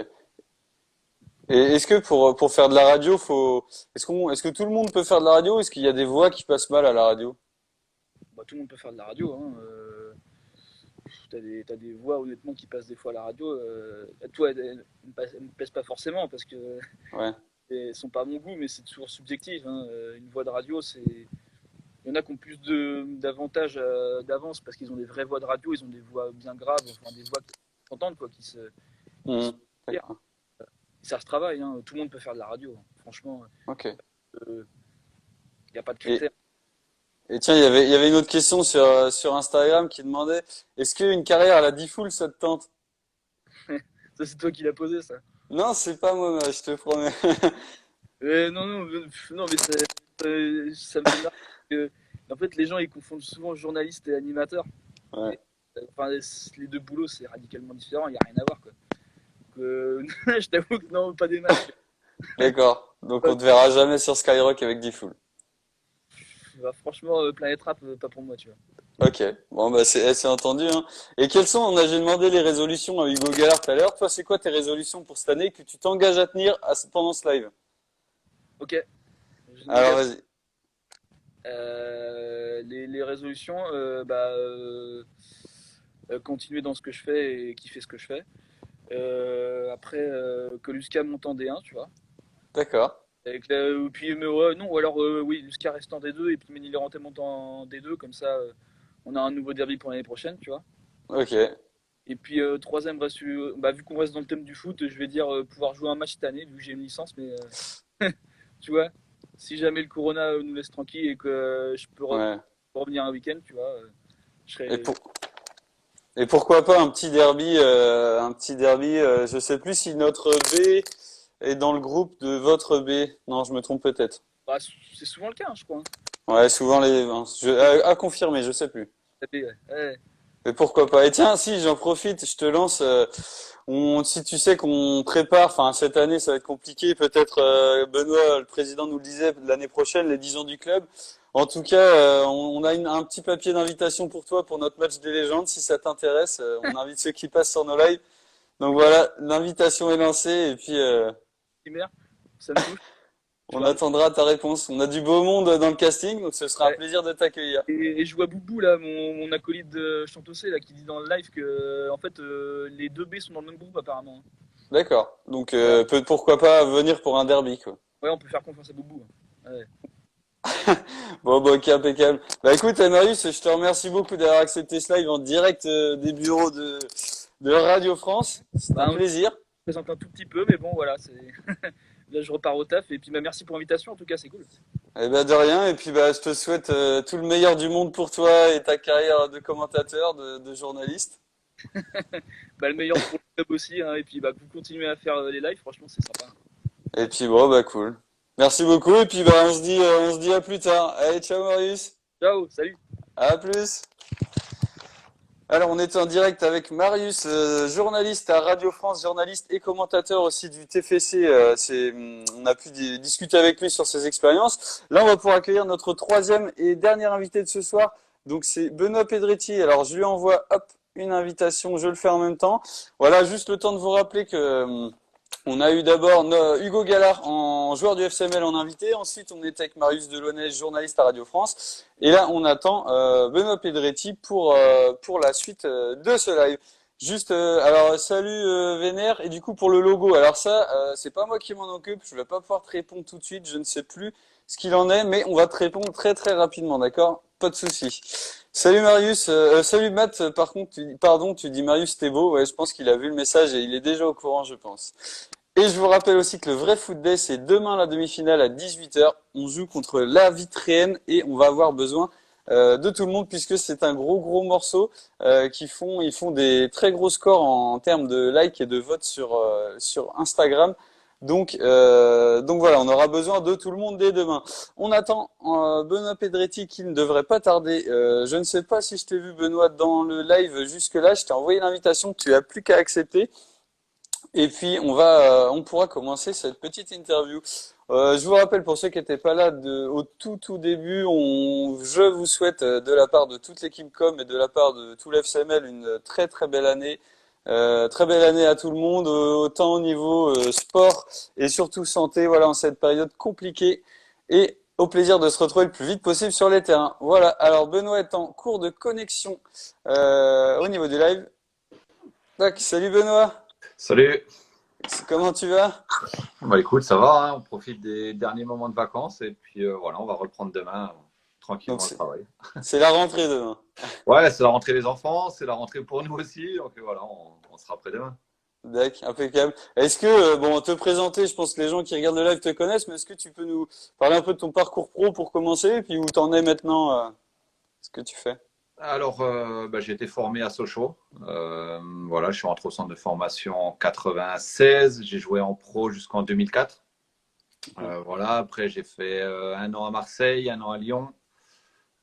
Et est-ce que pour faire de la radio, est-ce que tout le monde peut faire de la radio? Est-ce qu'il y a des voix qui passent mal à la radio? Bah, tout le monde peut faire de la radio, hein. T'as des voix, honnêtement, qui passent des fois à la radio. Toi, elles me plaisent pas forcément parce que Ouais. sont pas à mon goût, mais c'est toujours subjectif, hein. Une voix de radio, il y en a qui ont plus d'avantages d'avance parce qu'ils ont des vraies voix de radio, ils ont des voix bien graves, enfin des voix qui s'entendent, quoi, qui se Mhm. D'accord. ça se travaille, hein. Tout le monde peut faire de la radio, hein. Franchement, Ok. il n'y a pas de Et, critères. et tiens, il y avait une autre question sur Instagram qui demandait, est-ce qu'une carrière à la Diffoul, ça te tente? Ça, c'est toi qui l'as posé, ça. Non, c'est pas moi, je te promets. Non, non, non, mais ça me fait marrer que, en fait, les gens ils confondent souvent journaliste et animateur. Ouais, Et, enfin, les deux boulots, c'est radicalement différent, il n'y a rien à voir, quoi. Donc, je t'avoue que non, pas des masses. d'accord. Donc on te verra jamais sur Skyrock avec Diffoul. Bah, franchement, Planet Rap, pas pour moi, tu vois. Ok, bon bah c'est entendu, hein. Et quelles sont, j'ai demandé les résolutions à Hugo Gallard tout à l'heure. Toi, c'est quoi tes résolutions pour cette année que tu t'engages à tenir pendant ce live? Ok, je Alors m'engage. vas-y. Les résolutions, continuer dans ce que je fais et kiffer ce que je fais. Après, que Lusca monte en D1, tu vois. D'accord. Puis, mais ouais, non, ou alors, oui, Lusca reste en D2 et puis Ménil-Laurentien monte en D2, comme ça, on a un nouveau derby pour l'année prochaine, tu vois. Ok. Et puis, troisième, vu qu'on reste dans le thème du foot, je vais dire pouvoir jouer un match cette année, vu que j'ai une licence, mais tu vois, si jamais le Corona nous laisse tranquille et que je peux Ouais. revenir un week-end, tu vois, je Et serais. pour et pourquoi pas un petit derby. Je sais plus si notre B est dans le groupe de votre B. Non, je me trompe peut-être. Bah, c'est souvent le cas, hein, je crois, hein. Ouais, souvent à confirmer, je sais plus. Taper, ouais. Ouais. Mais pourquoi pas? Et tiens, si j'en profite, je te lance. Si tu sais qu'on prépare, enfin cette année ça va être compliqué, peut-être Benoît, le président nous le disait, l'année prochaine, les 10 ans du club. En tout cas, on a un petit papier d'invitation pour toi pour notre match des légendes, si ça t'intéresse. On invite ceux qui passent sur nos lives. Donc Ok, voilà, l'invitation est lancée et puis primaire, ça me touche. Je on vois. attendra ta réponse. On a du beau monde dans le casting, donc ce sera un Ouais. plaisir de t'accueillir. Et je vois Boubou, là, mon acolyte de Chantossé, là, qui dit dans le live que en fait, les deux B sont dans le même groupe, apparemment, hein. D'accord. Donc Voilà. pourquoi pas venir pour un derby, quoi. Ouais, on peut faire confiance à Boubou, hein. Ouais. Bon, bah, ok, impeccable. Bah écoute, Marius, je te remercie beaucoup d'avoir accepté ce live en direct des bureaux de Radio France. C'est un Bah, on plaisir. présente un tout petit peu, mais bon, voilà, c'est. Là, je repars au taf. Et puis, bah, merci pour l'invitation, en tout cas, c'est cool. Eh ben de rien. Et puis bah je te souhaite tout le meilleur du monde pour toi et ta carrière de commentateur, de journaliste. Bah, le meilleur pour le club aussi, hein. Et puis, bah, que vous continuez à faire les lives, franchement, c'est sympa. Et puis bon bah cool. Merci beaucoup. Et puis bah on se dit à plus tard. Allez, ciao Marius. Ciao, salut. À plus. Alors, on était en direct avec Marius, journaliste à Radio France, journaliste et commentateur aussi du TFC. On a pu discuter avec lui sur ses expériences. Là, on va pouvoir accueillir notre troisième et dernier invité de ce soir. Donc, c'est Benoît Pedretti. Alors, je lui envoie, hop, une invitation. Je le fais en même temps. Voilà, juste le temps de vous rappeler que on a eu d'abord Hugo Gallard en joueur du FCML en invité. Ensuite, on était avec Marius Delaunay, journaliste à Radio France. Et là, on attend Benoît Pedretti pour la suite de ce live. Juste, alors salut Vénère. Et du coup, pour le logo, alors ça, c'est pas moi qui m'en occupe. Je vais pas pouvoir te répondre tout de suite. Je ne sais plus ce qu'il en est, mais on va te répondre très très rapidement, d'accord? Pas de souci. Salut Marius, salut Matt. Par contre, pardon, tu dis Marius Thébault. Ouais, je pense qu'il a vu le message et il est déjà au courant, je pense. Et je vous rappelle aussi que le vrai Foot Day, c'est demain la demi-finale à 18h. On joue contre la Vitréenne et on va avoir besoin de tout le monde puisque c'est un gros morceau ils font des très gros scores en termes de likes et de votes sur Instagram. Donc voilà, on aura besoin de tout le monde dès demain. On attend Benoît Pedretti qui ne devrait pas tarder. Je ne sais pas si je t'ai vu Benoît dans le live jusque-là. Je t'ai envoyé l'invitation, tu as plus qu'à accepter. Et puis on pourra commencer cette petite interview. Je vous rappelle pour ceux qui n'étaient pas là au tout début, je vous souhaite de la part de toute l'équipe com et de la part de tout l'FCML une très belle année. Très belle année à tout le monde, autant au niveau sport et surtout santé, voilà, en cette période compliquée. Et au plaisir de se retrouver le plus vite possible sur les terrains. Voilà, alors Benoît est en cours de connexion au niveau du live. Tac, salut Benoît. Salut. Comment tu vas? Bah écoute, ça va, hein, on profite des derniers moments de vacances et puis voilà, on va reprendre demain Donc tranquillement le travail. c'est la rentrée demain. Ouais, c'est la rentrée des enfants, c'est la rentrée pour nous aussi, donc voilà, on sera prêt demain. D'accord, impeccable. Est-ce que, bon, te présenter, je pense que les gens qui regardent le live te connaissent, mais est-ce que tu peux nous parler un peu de ton parcours pro pour commencer, et puis où t'en es maintenant, ce que tu fais? Alors, bah, j'ai été formé à Sochaux. Voilà, je suis rentré au centre de formation en 96, j'ai joué en pro jusqu'en 2004. Voilà, après j'ai fait un an à Marseille, un an à Lyon.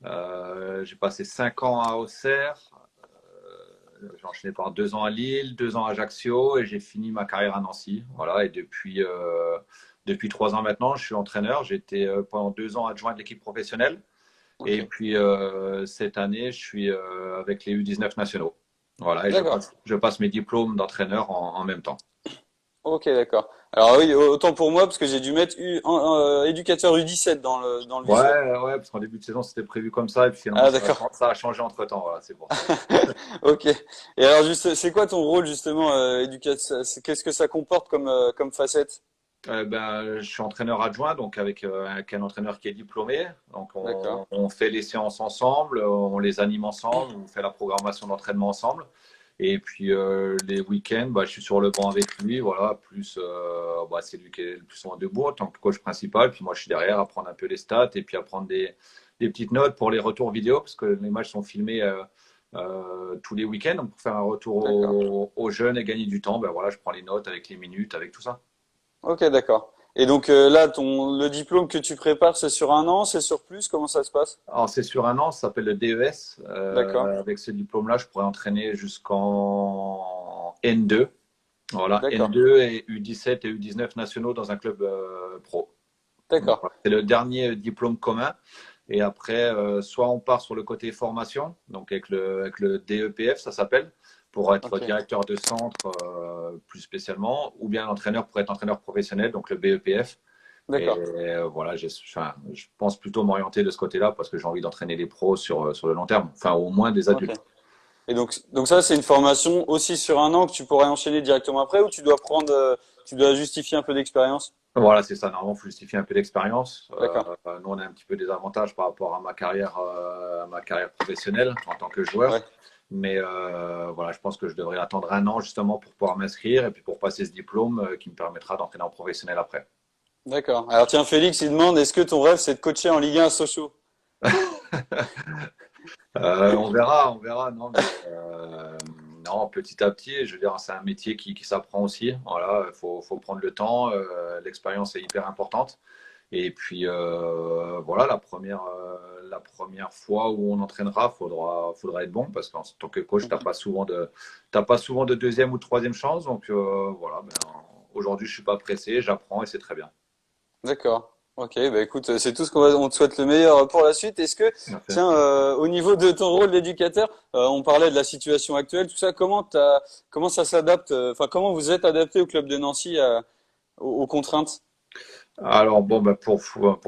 J'ai passé 5 ans à Auxerre. J'ai enchaîné par 2 ans à Lille, 2 ans à Ajaccio et j'ai fini ma carrière à Nancy. Voilà, et depuis 3 ans maintenant, je suis entraîneur. J'ai été pendant 2 ans adjoint de l'équipe professionnelle. Et Ok, puis cette année, je suis avec les U19 nationaux. Voilà, et d'accord. je passe mes diplômes d'entraîneur en même temps. Ok, d'accord. Alors oui, autant pour moi, parce que j'ai dû mettre éducateur U17 dans le Ouais, viseur. ouais, parce qu'en début de saison, c'était prévu comme ça, et puis finalement, Ah, d'accord. ça a changé entre-temps. Voilà, c'est pour ça. Ok. Et alors, juste, c'est quoi ton rôle, justement, éducateur? Qu'est-ce que ça comporte comme facette? Ben, je suis entraîneur adjoint, donc avec un entraîneur qui est diplômé. Donc, D'accord, on fait les séances ensemble, on les anime ensemble, on fait la programmation d'entraînement ensemble. Et puis les week-ends, bah, je suis sur le banc avec lui, voilà. Plus, bah, c'est lui qui est le plus souvent debout en tant que coach principal. Puis moi, je suis derrière à prendre un peu les stats et puis à prendre des petites notes pour les retours vidéo, parce que les matchs sont filmés tous les week-ends. Donc, pour faire un retour d'accord. aux jeunes et gagner du temps, ben voilà, je prends les notes avec les minutes, avec tout ça. Ok, d'accord. Et donc là, le diplôme que tu prépares, c'est sur un an, c'est sur plus? Comment ça se passe? Alors, c'est sur un an, ça s'appelle le DES. D'accord, Avec ce diplôme-là, je pourrais entraîner jusqu'en N2. Voilà, d'accord, N2 et U17 et U19 nationaux dans un club pro. Donc, d'accord. voilà, c'est le dernier diplôme commun. Et après, soit on part sur le côté formation, donc avec le DEPF, ça s'appelle, pour être Ok, directeur de centre plus spécialement, ou bien l'entraîneur pour être entraîneur professionnel, donc le BEPF. Et d'accord. voilà, enfin, je pense plutôt m'orienter de ce côté-là parce que j'ai envie d'entraîner les pros sur le long terme, enfin au moins des Ok. adultes. Et donc ça, c'est une formation aussi sur un an que tu pourrais enchaîner directement après, ou tu dois prendre, tu dois justifier un peu d'expérience? Voilà, c'est ça. Normalement, il faut justifier un peu d'expérience. D'accord. Nous, on a un petit peu des avantages par rapport à ma carrière professionnelle en tant que joueur. Ouais. Mais voilà, je pense que je devrais attendre un an justement pour pouvoir m'inscrire et puis pour passer ce diplôme qui me permettra d'entraîner en professionnel après. D'accord. Alors tiens, Félix, il demande, est-ce que ton rêve, c'est de coacher en Ligue 1 à Sochaux? On verra, on verra. Non, mais, non, petit à petit, je veux dire, c'est un métier qui s'apprend aussi. Voilà, faut prendre le temps. L'expérience est hyper importante. Et puis voilà, la première fois où on entraînera, faudra être bon parce qu'en tant que coach, Mhm. t'as pas souvent de deuxième ou de troisième chance. Donc voilà, ben, aujourd'hui, je suis pas pressé, j'apprends et c'est très bien. D'accord. Ok, bah écoute, c'est tout ce on te souhaite le meilleur pour la suite. Est-ce que, Merci. tiens, au niveau de ton rôle d'éducateur, on parlait de la situation actuelle, tout ça, comment ça s'adapte, enfin, comment vous êtes adapté au club de Nancy aux contraintes? Alors bon, bah, pour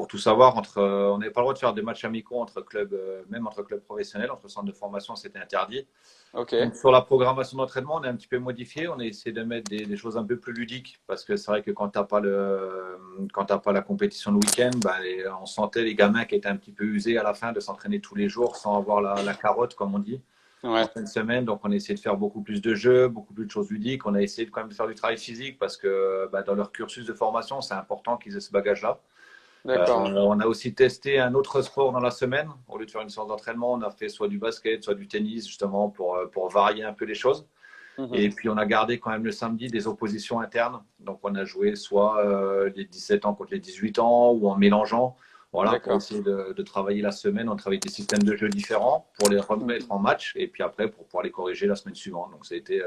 tout savoir, on n'avait pas le droit de faire des matchs amicaux entre clubs, même entre clubs professionnels, entre centres de formation, c'était interdit. Ok, Donc sur la programmation d'entraînement, on a un petit peu modifié. On a essayé de mettre des choses un peu plus ludiques parce que c'est vrai que quand t'as pas la compétition le week-end, bah, on sentait les gamins qui étaient un petit peu usés à la fin de s'entraîner tous les jours sans avoir la carotte, comme on dit, en ouais, fin de semaine. Donc on a essayé de faire beaucoup plus de jeux, beaucoup plus de choses ludiques. On a essayé de quand même faire du travail physique parce que bah, dans leur cursus de formation, c'est important qu'ils aient ce bagage-là. d'accord. On a aussi testé un autre sport dans la semaine. Au lieu de faire une séance d'entraînement, on a fait soit du basket, soit du tennis, justement, pour varier un peu les choses. Mhm. Et puis, on a gardé quand même le samedi des oppositions internes. Donc, on a joué soit les 17 ans contre les 18 ans ou en mélangeant. Voilà, pour D'accord. essayer de travailler la semaine. On travaille des systèmes de jeu différents pour les remettre en match et puis après pour pouvoir les corriger la semaine suivante. Donc, c'était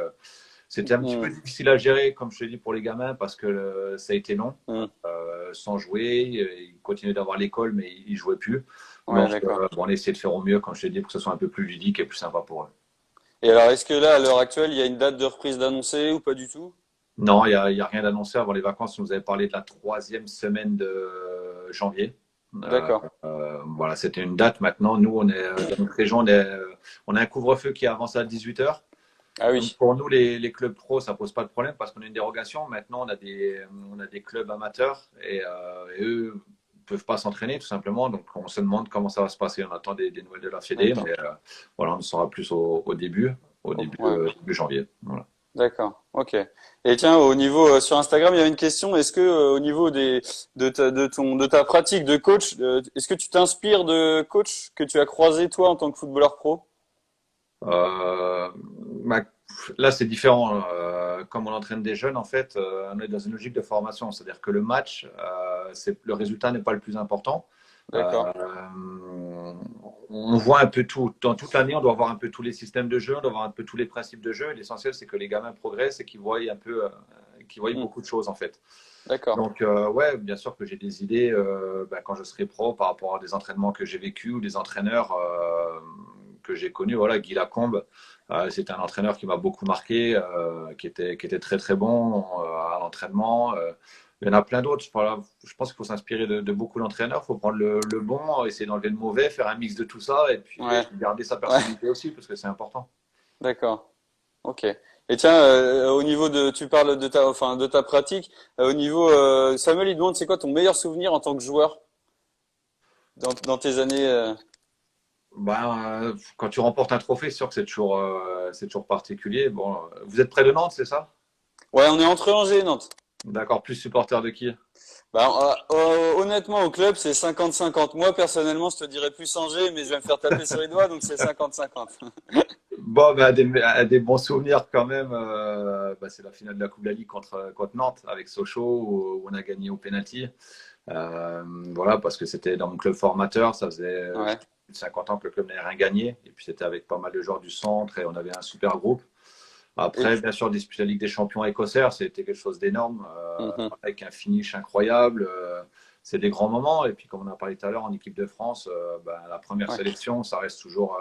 un petit peu Mhm. difficile à gérer, comme je te dis, pour les gamins parce que ça a été long. Mhm. Sans jouer, ils continuaient d'avoir l'école, mais ils ne jouaient plus. Ouais, Donc, d'accord. bon, on a essayé de faire au mieux, comme je te dis, pour que ce soit un peu plus ludique et plus sympa pour eux. Et alors, est-ce que là, à l'heure actuelle, il y a une date de reprise d'annoncer ou pas du tout? Non, il y a rien d'annoncé avant les vacances. On nous avait parlé de la troisième semaine de janvier. D'accord. Voilà, c'était une date. Maintenant, nous, on est dans notre région, on a un couvre-feu qui avance à 18 heures. Ah Donc oui, pour nous, les clubs pro, ça pose pas de problème parce qu'on a une dérogation. Maintenant, on a des clubs amateurs et eux peuvent pas s'entraîner tout simplement. Donc on se demande comment ça va se passer. On attend des nouvelles de la Fédé, d'accord. mais voilà, on en saura plus au début, Oh, ouais, début janvier. Voilà. d'accord. Ok. Et tiens, au niveau sur Instagram, il y a une question. Est-ce que au niveau de ta pratique de coach, est-ce que tu t'inspires de coachs que tu as croisés toi en tant que footballeur pro? Euh, bah, Là, c'est différent. Comme on entraîne des jeunes, en fait, on est dans une logique de formation. C'est-à-dire que le match, le résultat n'est pas le plus important. D'accord. On voit un peu tout. Dans toute l'année, on doit voir un peu tous les systèmes de jeu, on doit voir un peu tous les principes de jeu. Et l'essentiel, c'est que les gamins progressent et qu'ils voient un peu, qu'ils voient Hmm, beaucoup de choses, en fait. d'accord. Donc, ouais, bien sûr que j'ai des idées quand je serai pro par rapport à des entraînements que j'ai vécus ou des entraîneurs que j'ai connus. Voilà, Guy Lacombe, c'était un entraîneur qui m'a beaucoup marqué, qui était très très bon à l'entraînement. Il y en a plein d'autres. Voilà, je pense qu'il faut s'inspirer de beaucoup d'entraîneurs. Il faut prendre le bon, essayer d'enlever le mauvais, faire un mix de tout ça et puis Ouais, garder sa ouais, personnalité aussi parce que c'est important. d'accord. Ok. Et tiens, au niveau tu parles enfin, de ta pratique. Au niveau, Samuel, il demande, c'est quoi ton meilleur souvenir en tant que joueur dans tes années Quand tu remportes un trophée, c'est sûr que c'est toujours particulier. Bon, vous êtes près de Nantes, c'est ça? Ouais, on est entre Angers et Nantes. D'accord, plus supporter de qui? Bah, honnêtement, au club, c'est 50-50. Moi, personnellement, je te dirais plus Angers, mais je vais me faire taper sur les doigts, donc c'est 50-50. Bon, des bons souvenirs quand même. C'est la finale de la Coupe de la Ligue contre Nantes avec Sochaux où on a gagné au penalty. Voilà, parce que c'était dans mon club formateur. Ça faisait Ouais, plus de 50 ans que le club n'avait rien gagné. Et puis c'était avec pas mal de joueurs du centre et on avait un super groupe. et, Après, bien sûr, disputer la Ligue des Champions écossaire, c'était quelque chose d'énorme, mhm, avec un finish incroyable. C'est des grands moments. Et puis, comme on a parlé tout à l'heure, en équipe de France, la première ouais, sélection, ça reste toujours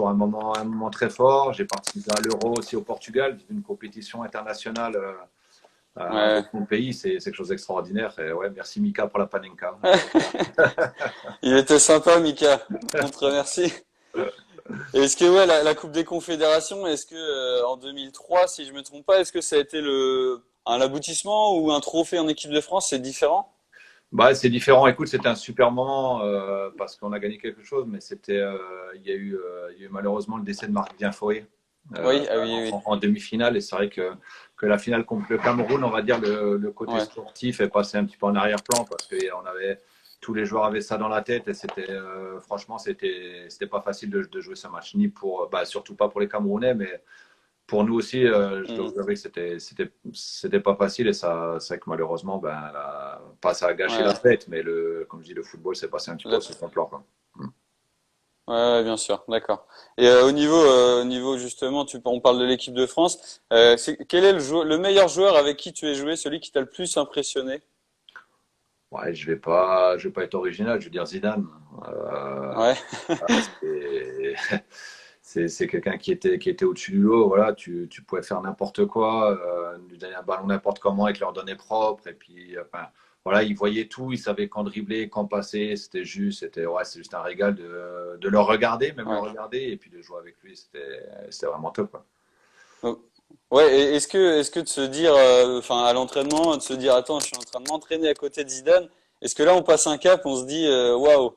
un moment très fort. J'ai participé à l'Euro aussi au Portugal, une compétition internationale ouais. avec mon pays. C'est quelque chose d'extraordinaire. Et ouais, merci Mika pour la Panenka. Il était sympa, Mika. On te remercie. Et est-ce que, ouais, la Coupe des Confédérations, est-ce que, en 2003, si je me trompe pas, est-ce que ça a été un aboutissement ou un trophée en équipe de France, c'est différent? C'est différent. Écoute, c'était un super moment parce qu'on a gagné quelque chose, mais il y a eu malheureusement le décès de Marc Dienfoé Oui, ah oui, oui, en demi-finale. Et c'est vrai que la finale contre le Cameroun, on va dire, le côté ouais, sportif est passé un petit peu en arrière-plan parce que tous les joueurs avaient ça dans la tête et franchement, c'était pas facile de jouer ce match, ni surtout pas pour les Camerounais, mais pour nous aussi, je dois hmm, vous avouer que c'était pas facile et ça, c'est vrai que malheureusement, pas ça a gâché la ouais. fête, mais comme je dis, le football, c'est passé un petit peu au second plan, quoi. Mm. Ouais, ouais, bien sûr, d'accord. Et au niveau justement, on parle de l'équipe de France. Quel est le meilleur joueur avec qui tu es joué, celui qui t'a le plus impressionné? Ouais, je vais pas être original, je vais dire Zidane. Euh, Ouais, c'est c'est quelqu'un qui était au-dessus du lot. Voilà, tu pouvais faire n'importe quoi, lui donner un ballon n'importe comment et te leur donner propre. Et puis, enfin, voilà, il voyait tout, il savait quand dribbler, quand passer. C'est juste un régal de le regarder, même le ouais. regarder, et puis de jouer avec lui. C'était vraiment top, quoi. Donc, ouais. Et est-ce que de se dire, enfin, à l'entraînement, de se dire, attends, je suis en train de m'entraîner à côté de Zidane. Est-ce que là, on passe un cap, on se dit, waouh.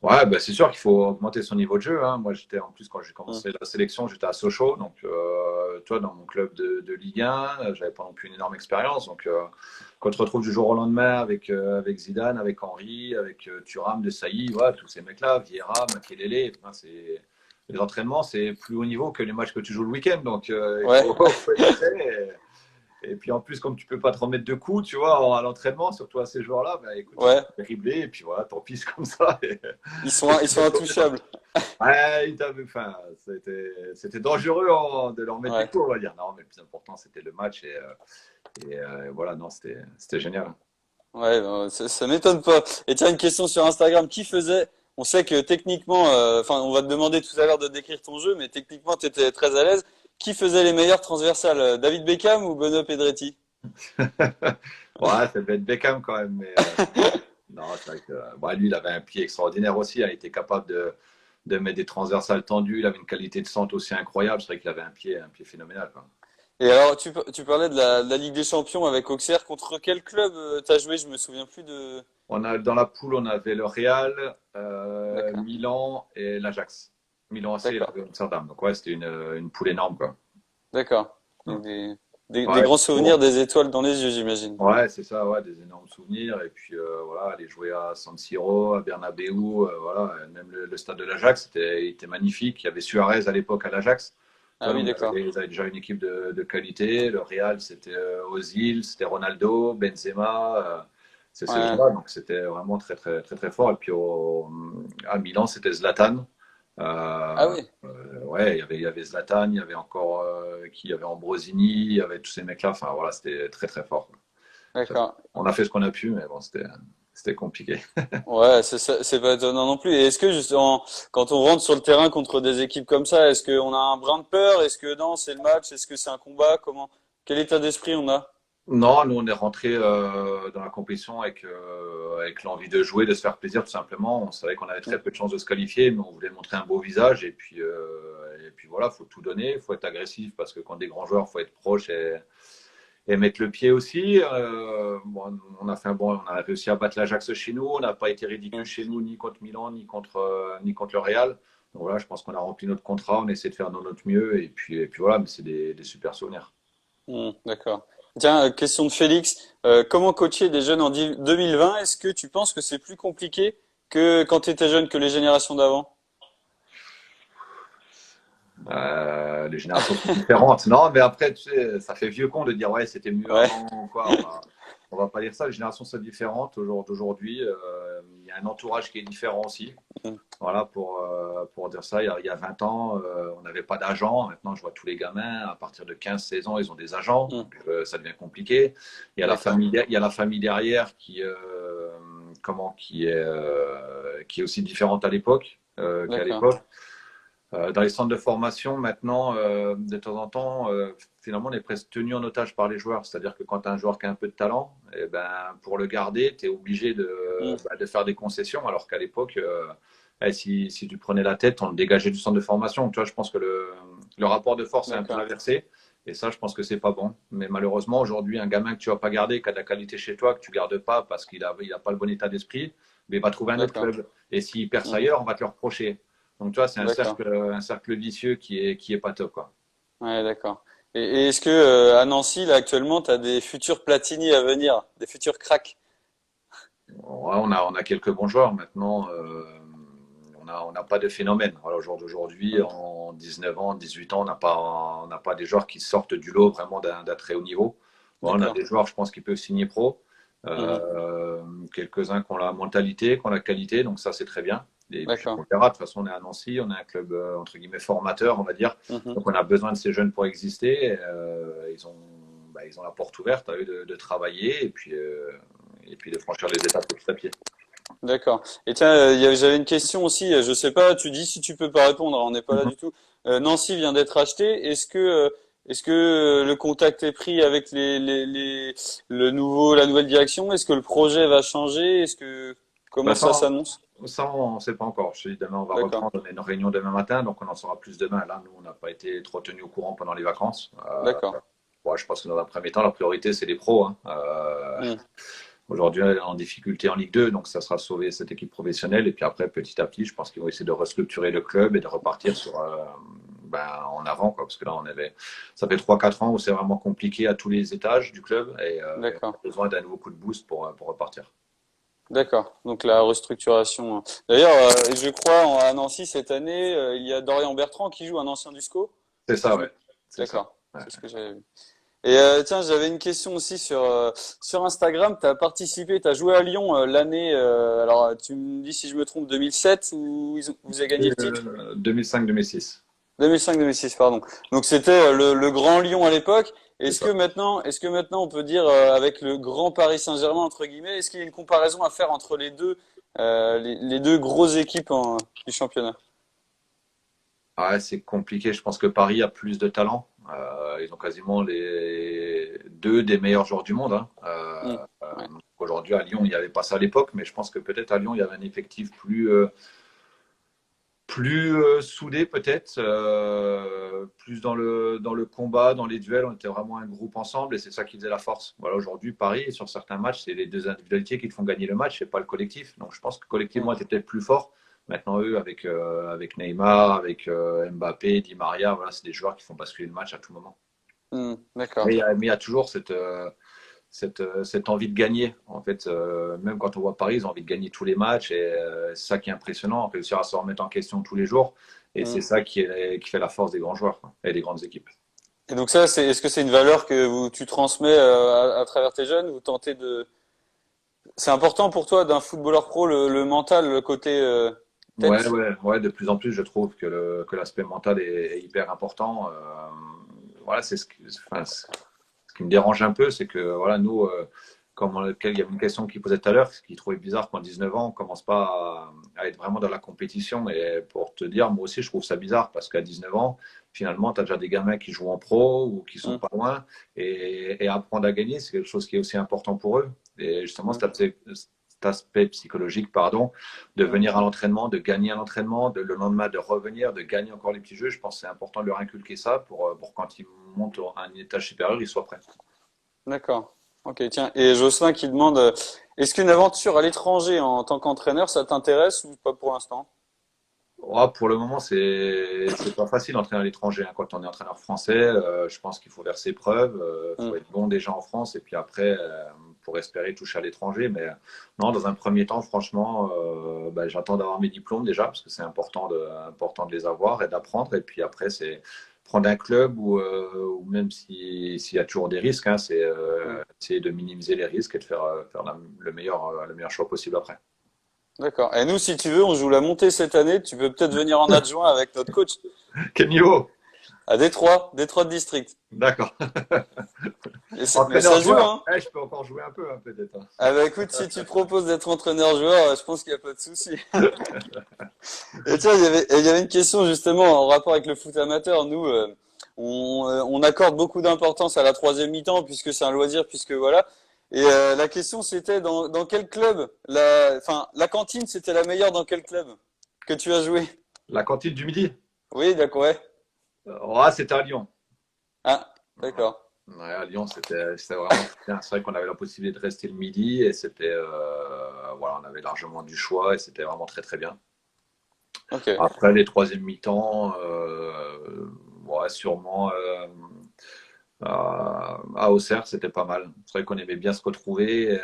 Ouais, c'est sûr qu'il faut augmenter son niveau de jeu, hein. Moi, en plus, quand j'ai Hum, commencé la sélection, j'étais à Sochaux. Donc, toi, dans mon club de Ligue 1, j'avais pas non plus une énorme expérience. Donc, quand tu te retrouves du jour au lendemain avec Zidane, avec Henry, avec Thuram, Desailly, voilà, tous ces mecs-là, Vieira, Makelele, enfin, les entraînements, c'est plus haut niveau que les matchs que tu joues le week-end. Donc, il Ouais, faut être prêt. Et puis en plus, comme tu peux pas te remettre de coups, tu vois, à l'entraînement, surtout à ces joueurs-là, écoute, tu te ouais. fais dribbler et puis voilà, tant pis, c'est comme ça. Ils sont intouchables. Ouais, enfin, c'était dangereux de leur mettre des Ouais, coups, on va dire. Non, mais le plus important, c'était le match voilà, non, c'était génial. ouais, ça m'étonne pas. Et tiens, une question sur Instagram. Qui faisait? On sait que techniquement, enfin, on va te demander tout à l'heure de décrire ton jeu, mais techniquement, tu étais très à l'aise. Qui faisait les meilleures transversales? David Beckham ou Benoît Pedretti? Ouais, ça devait être Beckham quand même, mais non, c'est vrai que lui, il avait un pied extraordinaire aussi, hein. Il était capable de mettre des transversales tendues. Il avait une qualité de centre aussi incroyable. C'est vrai qu'il avait un pied phénoménal, quoi. Et alors, tu parlais de la Ligue des Champions avec Auxerre. Contre quel club t'as joué? Je me souviens plus de. Dans la poule, on avait le Real, D'accord, Milan et l'Ajax. Milan AC et d'accord, Amsterdam. Donc ouais, c'était une poule énorme, quoi. d'accord. Mm. Donc des Ouais, grands souvenirs, bon. des étoiles dans les yeux, j'imagine. Ouais, c'est ça, ouais, des énormes souvenirs. Et puis voilà, aller jouer à San Siro, à Bernabeu, voilà, et même le stade de l'Ajax, il était magnifique. Il y avait Suarez à l'époque à l'Ajax. Tu Ah vois, oui, donc d'accord. ils avaient déjà une équipe de qualité. Le Real, c'était Ozil, c'était Ronaldo, Benzema. C'est ces Ouais. gens-là, donc c'était vraiment très, très, très, très fort. Et puis à Milan, c'était Zlatan. Ah Euh, oui, ouais, il y avait Zlatan, il y avait encore qui, il y avait Ambrosini, il y avait tous ces mecs-là. Enfin voilà, c'était très, très fort. d'accord. On a fait ce qu'on a pu, mais bon, c'était compliqué. Ouais, c'est pas étonnant non plus. Et est-ce que justement, quand on rentre sur le terrain contre des équipes comme ça, est-ce qu'on a un brin de peur? Est-ce que non, c'est le match? Est-ce que c'est un combat? Comment? Quel état d'esprit on a? Non, nous, on est rentré dans la compétition avec l'envie de jouer, de se faire plaisir, tout simplement. On savait qu'on avait Mm. très peu de chances de se qualifier, mais on voulait montrer un beau visage. Et puis voilà, faut tout donner, faut être agressif, parce que quand des grands joueurs, faut être proche et mettre le pied aussi. Bon, on a réussi à battre l'Ajax chez nous. On n'a pas été ridicule Mm. chez nous, ni contre Milan, ni contre le Real. Donc voilà, je pense qu'on a rempli notre contrat. On essaie de faire de notre mieux. Et puis voilà, mais c'est des super souvenirs. D'accord. Tiens, question de Félix. Comment coacher des jeunes en 2020? Est-ce que tu penses que c'est plus compliqué que quand tu étais jeune que les générations d'avant? Les générations sont différentes. Non, mais après, tu sais, ça fait vieux con de dire ouais, c'était mieux Ouais, avant ou quoi. On va pas dire ça. Les générations sont différentes aujourd'hui. Il y a un entourage qui est différent aussi. Mm. Voilà, pour dire ça, il y a 20 ans, on n'avait pas d'agent. Maintenant, je vois tous les gamins, à partir de 15-16 ans, ils ont des agents. Mm. Donc, ça devient compliqué. Il y a la D'accord, famille, il y a la famille derrière qui est aussi différente à l'époque qu'à d'accord. l'époque. Dans les centres de formation, maintenant, de temps en temps, finalement, on est presque tenu en otage par les joueurs. C'est-à-dire que quand tu as un joueur qui a un peu de talent, eh ben, pour le garder, tu es obligé Mm. de faire des concessions, alors qu'à l'époque, si tu prenais la tête, on le dégageait du centre de formation. Tu vois, je pense que le rapport de force est un peu D'accord, inversé. Et ça, je pense que c'est pas bon. Mais malheureusement, aujourd'hui, un gamin que tu vas pas garder, qui a de la qualité chez toi, que tu gardes pas parce qu'il a pas le bon état d'esprit, mais il va trouver un autre d'accord. club. Et s'il perce Mm. ailleurs, on va te le reprocher. Donc, tu vois, c'est un D'accord. cercle, un cercle vicieux qui est pas top, quoi. Ouais, d'accord. Et est-ce que à Nancy, là, actuellement, tu as des futurs Platini à venir, des futurs cracks? Ouais, on a quelques bons joueurs maintenant. On n'a pas de phénomène. Voilà, au jour d'aujourd'hui, Mm. en 19 ans, 18 ans, on n'a pas des joueurs qui sortent du lot vraiment d'un très haut niveau. Bon, on a D'accord. des joueurs, je pense, qui peuvent signer pro. Mhm. Euh, Quelques-uns qui ont la mentalité, qui ont la qualité, donc ça, c'est très bien. Et puis, D'accord. on verra. De toute façon, on est à Nancy, on est un club, entre guillemets, formateur, on va dire. Mhm. Donc, on a besoin de ces jeunes pour exister. Ils ont la porte ouverte à eux de travailler et puis de franchir les étapes petit à pied. D'accord. Et tiens, j'avais une question aussi. Je sais pas. Tu dis si tu peux pas répondre. On n'est pas là Mhm. du tout. Nancy vient d'être acheté. Est-ce que le contact est pris avec la nouvelle direction? Est-ce que le projet va changer? Bah, Comment ça, ça s'annonce? ça, on ne sait pas encore. Je te dis, demain, on va D'accord. reprendre. On a une réunion demain matin, donc on en saura plus demain. Là, nous, on n'a pas été trop tenus au courant pendant les vacances. D'accord. Ouais, je pense que dans un premier temps, la priorité, c'est les pros, hein. Hmm. Aujourd'hui, elle est en difficulté en Ligue 2, donc ça sera sauver cette équipe professionnelle. Et puis après, petit à petit, je pense qu'ils vont essayer de restructurer le club et de repartir en avant, quoi. Parce que là, ça fait 3-4 ans où c'est vraiment compliqué à tous les étages du club et on D'accord. a besoin d'un nouveau coup de boost pour repartir. D'accord. Donc la restructuration. D'ailleurs, je crois à Nancy cette année, il y a Dorian Bertrand qui joue, un ancien du SCO. C'est Si ça, je me... ouais. C'est ça. D'accord. Ouais. C'est ce que j'avais vu. Et tiens, j'avais une question aussi sur Instagram. Tu as participé, tu as joué à Lyon l'année, alors tu me dis si je me trompe, 2007 où vous avez gagné le titre? 2005-2006. 2005-2006, pardon. Donc c'était le grand Lyon à l'époque. C'est ça. Est-ce que maintenant on peut dire avec le grand Paris Saint-Germain entre guillemets, est-ce qu'il y a une comparaison à faire entre les deux grosses équipes du championnat? Ouais, c'est compliqué. Je pense que Paris a plus de talent. Ils ont quasiment les deux des meilleurs joueurs du monde, hein. Hmm. Ouais. Aujourd'hui, à Lyon, il n'y avait pas ça à l'époque, mais je pense que peut-être à Lyon, il y avait un effectif plus soudés peut-être, plus dans le combat, dans les duels. On était vraiment un groupe ensemble et c'est ça qui faisait la force. Voilà, aujourd'hui, Paris, sur certains matchs, c'est les deux individualités qui te font gagner le match, c'est pas le collectif. Donc je pense que collectivement, on était peut-être plus fort. Maintenant, eux, avec Neymar, avec Mbappé, Di Maria, voilà, c'est des joueurs qui font basculer le match à tout moment. D'accord. Mais il y a toujours cette envie de gagner. En fait, même quand on voit Paris, ils ont envie de gagner tous les matchs et c'est ça qui est impressionnant, réussir à se remettre en question tous les jours. Et Mm. c'est ça qui fait la force des grands joueurs quoi, et des grandes équipes. Et donc ça, est-ce que c'est une valeur que tu transmets à travers tes jeunes? Vous tentez de... C'est important pour toi d'un footballeur pro, le mental, le côté tête? Ouais, de plus en plus, je trouve que l'aspect mental est hyper important. Voilà, c'est enfin, ce qui me dérange un peu, c'est que voilà, nous, il y a une question qu'il posait tout à l'heure, ce qu'il trouvait bizarre qu'en 19 ans, on commence pas à être vraiment dans la compétition. Et pour te dire, moi aussi, je trouve ça bizarre parce qu'à 19 ans, finalement, tu as déjà des gamins qui jouent en pro ou qui sont Mm. pas loin. Et apprendre à gagner, c'est quelque chose qui est aussi important pour eux. Et justement, Mm. cet aspect psychologique, pardon, de Mm. venir à l'entraînement, de gagner à l'entraînement, le lendemain de revenir, de gagner encore les petits jeux, je pense que c'est important de leur inculquer ça pour quand ils montent à un étage supérieur, ils soient prêts. D'accord. Ok, tiens. Et Jocelyn qui demande, est-ce qu'une aventure à l'étranger en tant qu'entraîneur, ça t'intéresse ou pas pour l'instant? Oh, pour le moment, c'est pas facile d'entraîner à l'étranger, hein. Quand on est entraîneur français, je pense qu'il faut faire ses preuves, faut Mm. être bon déjà en France et puis après, pour espérer toucher à l'étranger. Mais non, dans un premier temps, franchement, bah, j'attends d'avoir mes diplômes déjà parce que c'est important de les avoir et d'apprendre. Et puis après, c'est prendre un club ou même s'il y a toujours des risques, hein, c'est Mm. essayer de minimiser les risques et de faire le meilleur choix possible après. D'accord. Et nous, si tu veux, on joue la montée cette année. Tu peux peut-être venir en adjoint avec notre coach Quel niveau? à Détroit de district. D'accord. Mais ça joue, Entraîneur-joueur, hein? je peux encore jouer un peu, hein, peut-être, hein. Ah bah écoute, si tu proposes d'être entraîneur-joueur, je pense qu'il n'y a pas de souci. Et tiens, il y avait une question justement en rapport avec le foot amateur. Nous, on accorde beaucoup d'importance à la troisième mi-temps puisque c'est un loisir, puisque voilà. Et la question c'était dans quel club enfin, la cantine c'était la meilleure dans quel club que tu as joué? La cantine du midi? Oui, d'accord, ouais. Ouais, c'était à Lyon. Ah, d'accord. Ouais, à Lyon, c'était vraiment bien. C'est vrai qu'on avait la possibilité de rester le midi et voilà, on avait largement du choix et c'était vraiment très très bien. Ok. Après, les troisième mi-temps, ouais, sûrement à Auxerre, c'était pas mal. C'est vrai qu'on aimait bien se retrouver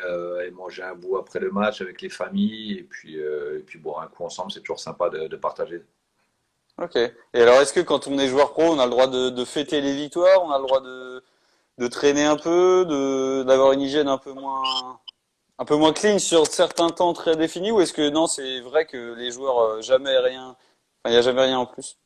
et manger un bout après le match avec les familles et puis boire un coup ensemble, c'est toujours sympa de partager. Ok. Et alors, est-ce que quand on est joueur pro, on a le droit de fêter les victoires, on a le droit de traîner un peu, d'avoir une hygiène un peu moins clean sur certains temps très définis, ou est-ce que non, c'est vrai que les joueurs jamais rien, enfin, il n'y a jamais rien en plus?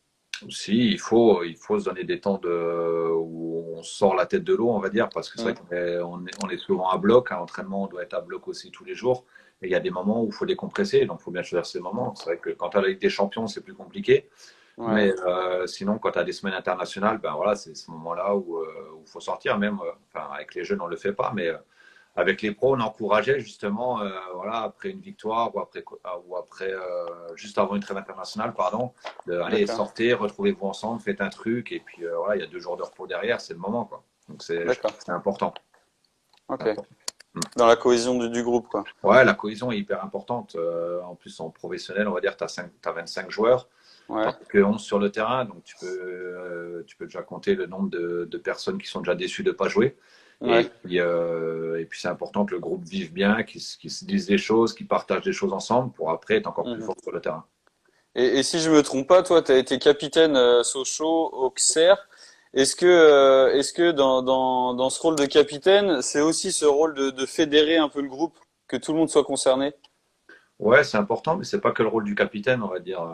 Si, il faut se donner des temps où on sort la tête de l'eau, on va dire, parce que c'est vrai Mm. on est souvent à bloc. À l'entraînement, on doit être à bloc aussi tous les jours. Et il y a des moments où il faut décompresser, donc il faut bien choisir ces moments. C'est vrai que quand tu as la Ligue des Champions, c'est plus compliqué. Ouais, Mais sinon, quand tu as des semaines internationales, ben voilà, c'est ce moment-là où il faut sortir. Même, enfin, avec les jeunes, on le fait pas, mais avec les pros, on encourageait justement, voilà, après une victoire ou après juste avant une trêve internationale, pardon, de aller d'accord, sortir, retrouvez-vous ensemble, faites un truc, et puis voilà, il y a 2 jours de repos derrière, c'est le moment, quoi. Donc je trouve d'accord, que c'est important. C'est ok. important. Dans la cohésion du groupe, quoi. Ouais, la cohésion est hyper importante. En plus, en professionnel, on va dire, tu as 25 joueurs. T'en Ouais, as que 11 sur le terrain, donc tu peux déjà compter le nombre de personnes qui sont déjà déçues de ne pas jouer. ouais. Et puis c'est important que le groupe vive bien, qu'ils se disent des choses, qu'ils partagent des choses ensemble pour après être encore plus Mhm. fort sur le terrain. Et si je me trompe pas, toi, tu as été capitaine Sochaux, Auxerre. Est-ce que dans ce rôle de capitaine, c'est aussi ce rôle de fédérer un peu le groupe, que tout le monde soit concerné? Ouais, c'est important, mais c'est pas que le rôle du capitaine, on va dire.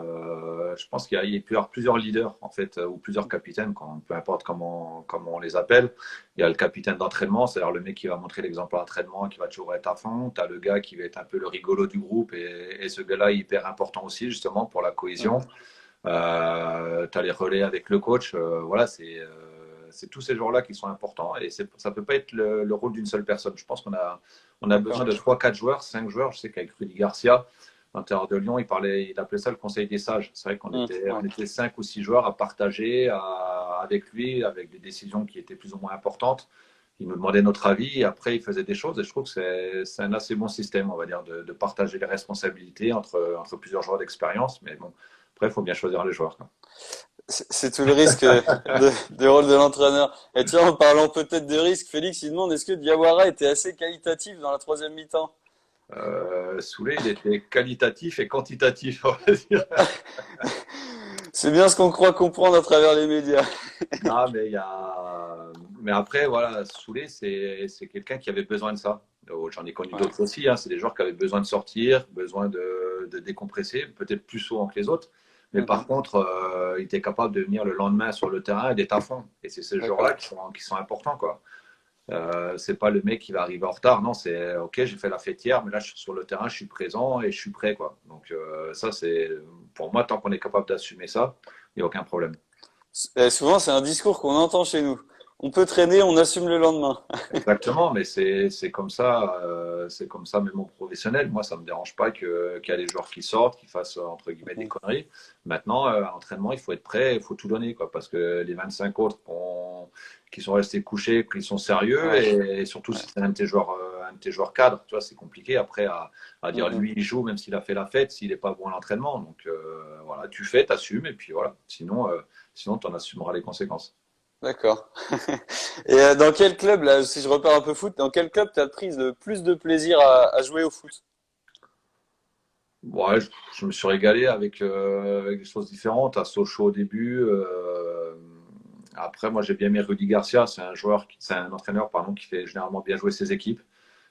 Je pense il peut y avoir plusieurs leaders, en fait, ou plusieurs capitaines, peu importe comment on les appelle. Il y a le capitaine d'entraînement, c'est-à-dire le mec qui va montrer l'exemple d'entraînement, qui va toujours être à fond. Tu as le gars qui va être un peu le rigolo du groupe, et ce gars-là est hyper important aussi, justement, pour la cohésion. Mhm. Tu as les relais avec le coach. Voilà, c'est tous ces jours-là qui sont importants et ça peut pas être le rôle d'une seule personne. Je pense on a besoin D'accord. de 3 4 joueurs, 5 joueurs. Je sais qu'avec Rudy Garcia, l'intérieur de Lyon, il appelait ça le conseil des sages. C'est vrai qu'on était, Ouais. on était 5 ou 6 joueurs à partager avec lui, avec des décisions qui étaient plus ou moins importantes. Il nous demandait notre avis et après il faisait des choses. Et je trouve que c'est un assez bon système, on va dire, de partager les responsabilités entre plusieurs joueurs d'expérience. Mais bon, après, il faut bien choisir les joueurs, quoi. C'est tout le risque du rôle de l'entraîneur. Et tiens, en parlant peut-être de risque, Félix, il demande est-ce que Diawara était assez qualitatif dans la troisième mi-temps? Soulé, il était qualitatif et quantitatif, on va dire. C'est bien ce qu'on croit comprendre à travers les médias. Non, mais après, voilà, Soulé, c'est quelqu'un qui avait besoin de ça. J'en ai connu Ouais. d'autres aussi, hein. C'est des joueurs qui avaient besoin de sortir, besoin de décompresser, peut-être plus souvent que les autres. Mais par Mhm. contre, il était capable de venir le lendemain sur le terrain et d'être à fond. Et c'est ces D'accord. joueurs-là qui sont importants, quoi. C'est pas le mec qui va arriver en retard. Non, c'est OK, j'ai fait la fête hier, mais là, je suis sur le terrain, je suis présent et je suis prêt, quoi. Donc, ça, c'est pour moi, tant qu'on est capable d'assumer ça, il n'y a aucun problème. Et souvent, c'est un discours qu'on entend chez nous. On peut traîner, on assume le lendemain. Exactement, mais c'est comme ça même au professionnel. Moi, ça me dérange pas qu'il y a des joueurs qui sortent, qui fassent entre guillemets des conneries. Maintenant, à l'entraînement, il faut être prêt, il faut tout donner, quoi, parce que les 25 autres qui sont restés couchés, qui sont sérieux, Ouais. et surtout Ouais. si c'est un de tes joueurs cadres, tu vois, c'est compliqué après à dire Mhm. lui il joue même s'il a fait la fête, s'il n'est pas bon à l'entraînement. Donc voilà, tu fais, t'assumes, et puis voilà. Sinon, tu en assumeras les conséquences. D'accord. Et dans quel club, là, si je repars un peu foot, dans quel club tu as pris le plus de plaisir à jouer au foot? Ouais, je me suis régalé avec des choses différentes. À Sochaux au début. Après, moi, j'ai bien aimé Rudy Garcia. C'est un entraîneur, pardon, qui fait généralement bien jouer ses équipes.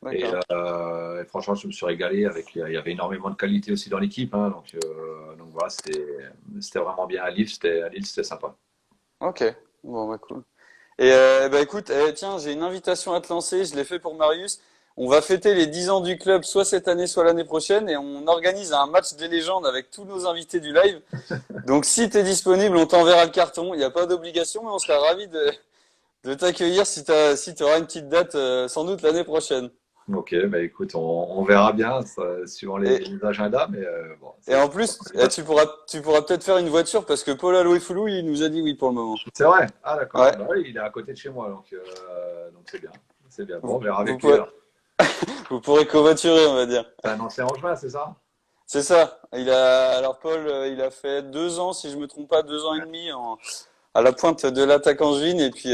D'accord. Et franchement, je me suis régalé. Il y avait énormément de qualité aussi dans l'équipe, hein. Donc voilà, c'était vraiment bien à Lille, c'était sympa. Ok. Bon, bah, cool. Et bah écoute, tiens, j'ai une invitation à te lancer, je l'ai fait pour Marius. On va fêter les 10 ans du club, soit cette année, soit l'année prochaine, et on organise un match des légendes avec tous nos invités du live. Donc si tu es disponible, on t'enverra le carton. Il n'y a pas d'obligation, mais on sera ravis de t'accueillir si tu auras une petite date, sans doute l'année prochaine. Ok, bah écoute, on verra bien, suivant Et, les agendas, mais bon, et en plus, tu pourras peut-être faire une voiture parce que Paul Aloïfoulou, il nous a dit oui pour le moment. c'est vrai. Ah d'accord. Ouais, Bah oui, il est à côté de chez moi, donc c'est bien. C'est bien. Bon, vous, on verra vous avec lui pourrez, alors. vous pourrez covoiturer, on va dire. C'est un ancien Angevin, c'est ça? C'est ça. Alors Paul, il a fait 2 ans, si je me trompe pas, 2 ans et demi à la pointe de l'attaque angevine. Et puis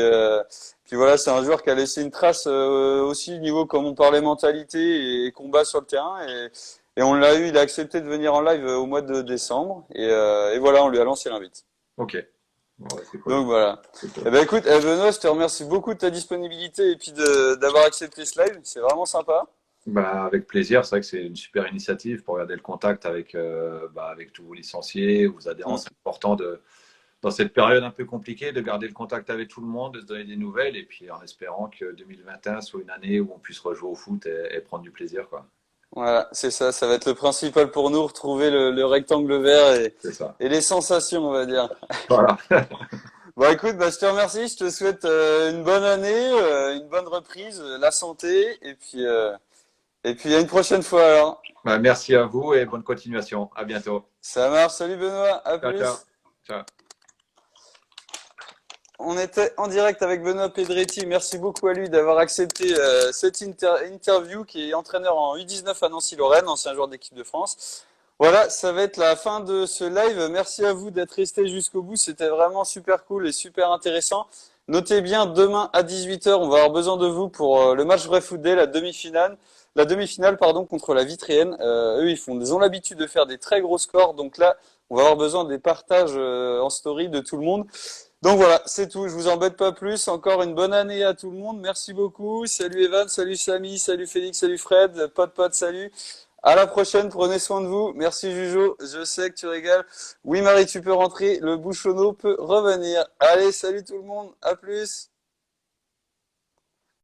voilà, c'est un joueur qui a laissé une trace aussi niveau, comme on parlait, mentalité et combat sur le terrain. Et on l'a eu, il a accepté de venir en live au mois de décembre. Et voilà, on lui a lancé l'invite. Ok. Bon, ouais, c'est cool. Donc voilà. C'est Eh cool. ben écoute, Benoît, je te remercie beaucoup de ta disponibilité et puis d'avoir accepté ce live. C'est vraiment sympa. Bah, avec plaisir. C'est vrai que c'est une super initiative pour garder le contact avec tous vos licenciés, vos adhérents. Mm. C'est important dans cette période un peu compliquée, de garder le contact avec tout le monde, de se donner des nouvelles, et puis en espérant que 2021 soit une année où on puisse rejouer au foot et prendre du plaisir, quoi. Voilà, c'est ça. Ça va être le principal pour nous, retrouver le rectangle vert C'est ça. et les sensations, on va dire. Voilà. Bon, écoute, bah, je te remercie. Je te souhaite une bonne année, une bonne reprise, la santé, et puis à une prochaine fois alors. Bah, merci à vous et bonne continuation. À bientôt. Ça marche. Salut Benoît, à Ciao, ciao. plus. Ciao. On était en direct avec Benoît Pedretti. Merci beaucoup à lui d'avoir accepté cette interview, qui est entraîneur en U19 à Nancy-Lorraine, ancien joueur d'équipe de France. Voilà, ça va être la fin de ce live. Merci à vous d'être restés jusqu'au bout. C'était vraiment super cool et super intéressant. Notez bien, demain à 18h, on va avoir besoin de vous pour le match Vrai Foot Day, la demi-finale. La demi-finale, pardon, contre la Vitréenne. Eux, ils ont l'habitude de faire des très gros scores. Donc là, on va avoir besoin des partages en story de tout le monde. Donc voilà, c'est tout. Je vous embête pas plus. Encore une bonne année à tout le monde. Merci beaucoup. Salut Evan, salut Samy, salut Félix, salut Fred, pote, salut. À la prochaine, prenez soin de vous. Merci Jujo, je sais que tu régales. Oui Marie, tu peux rentrer, le bouchonneau peut revenir. Allez, salut tout le monde, à plus.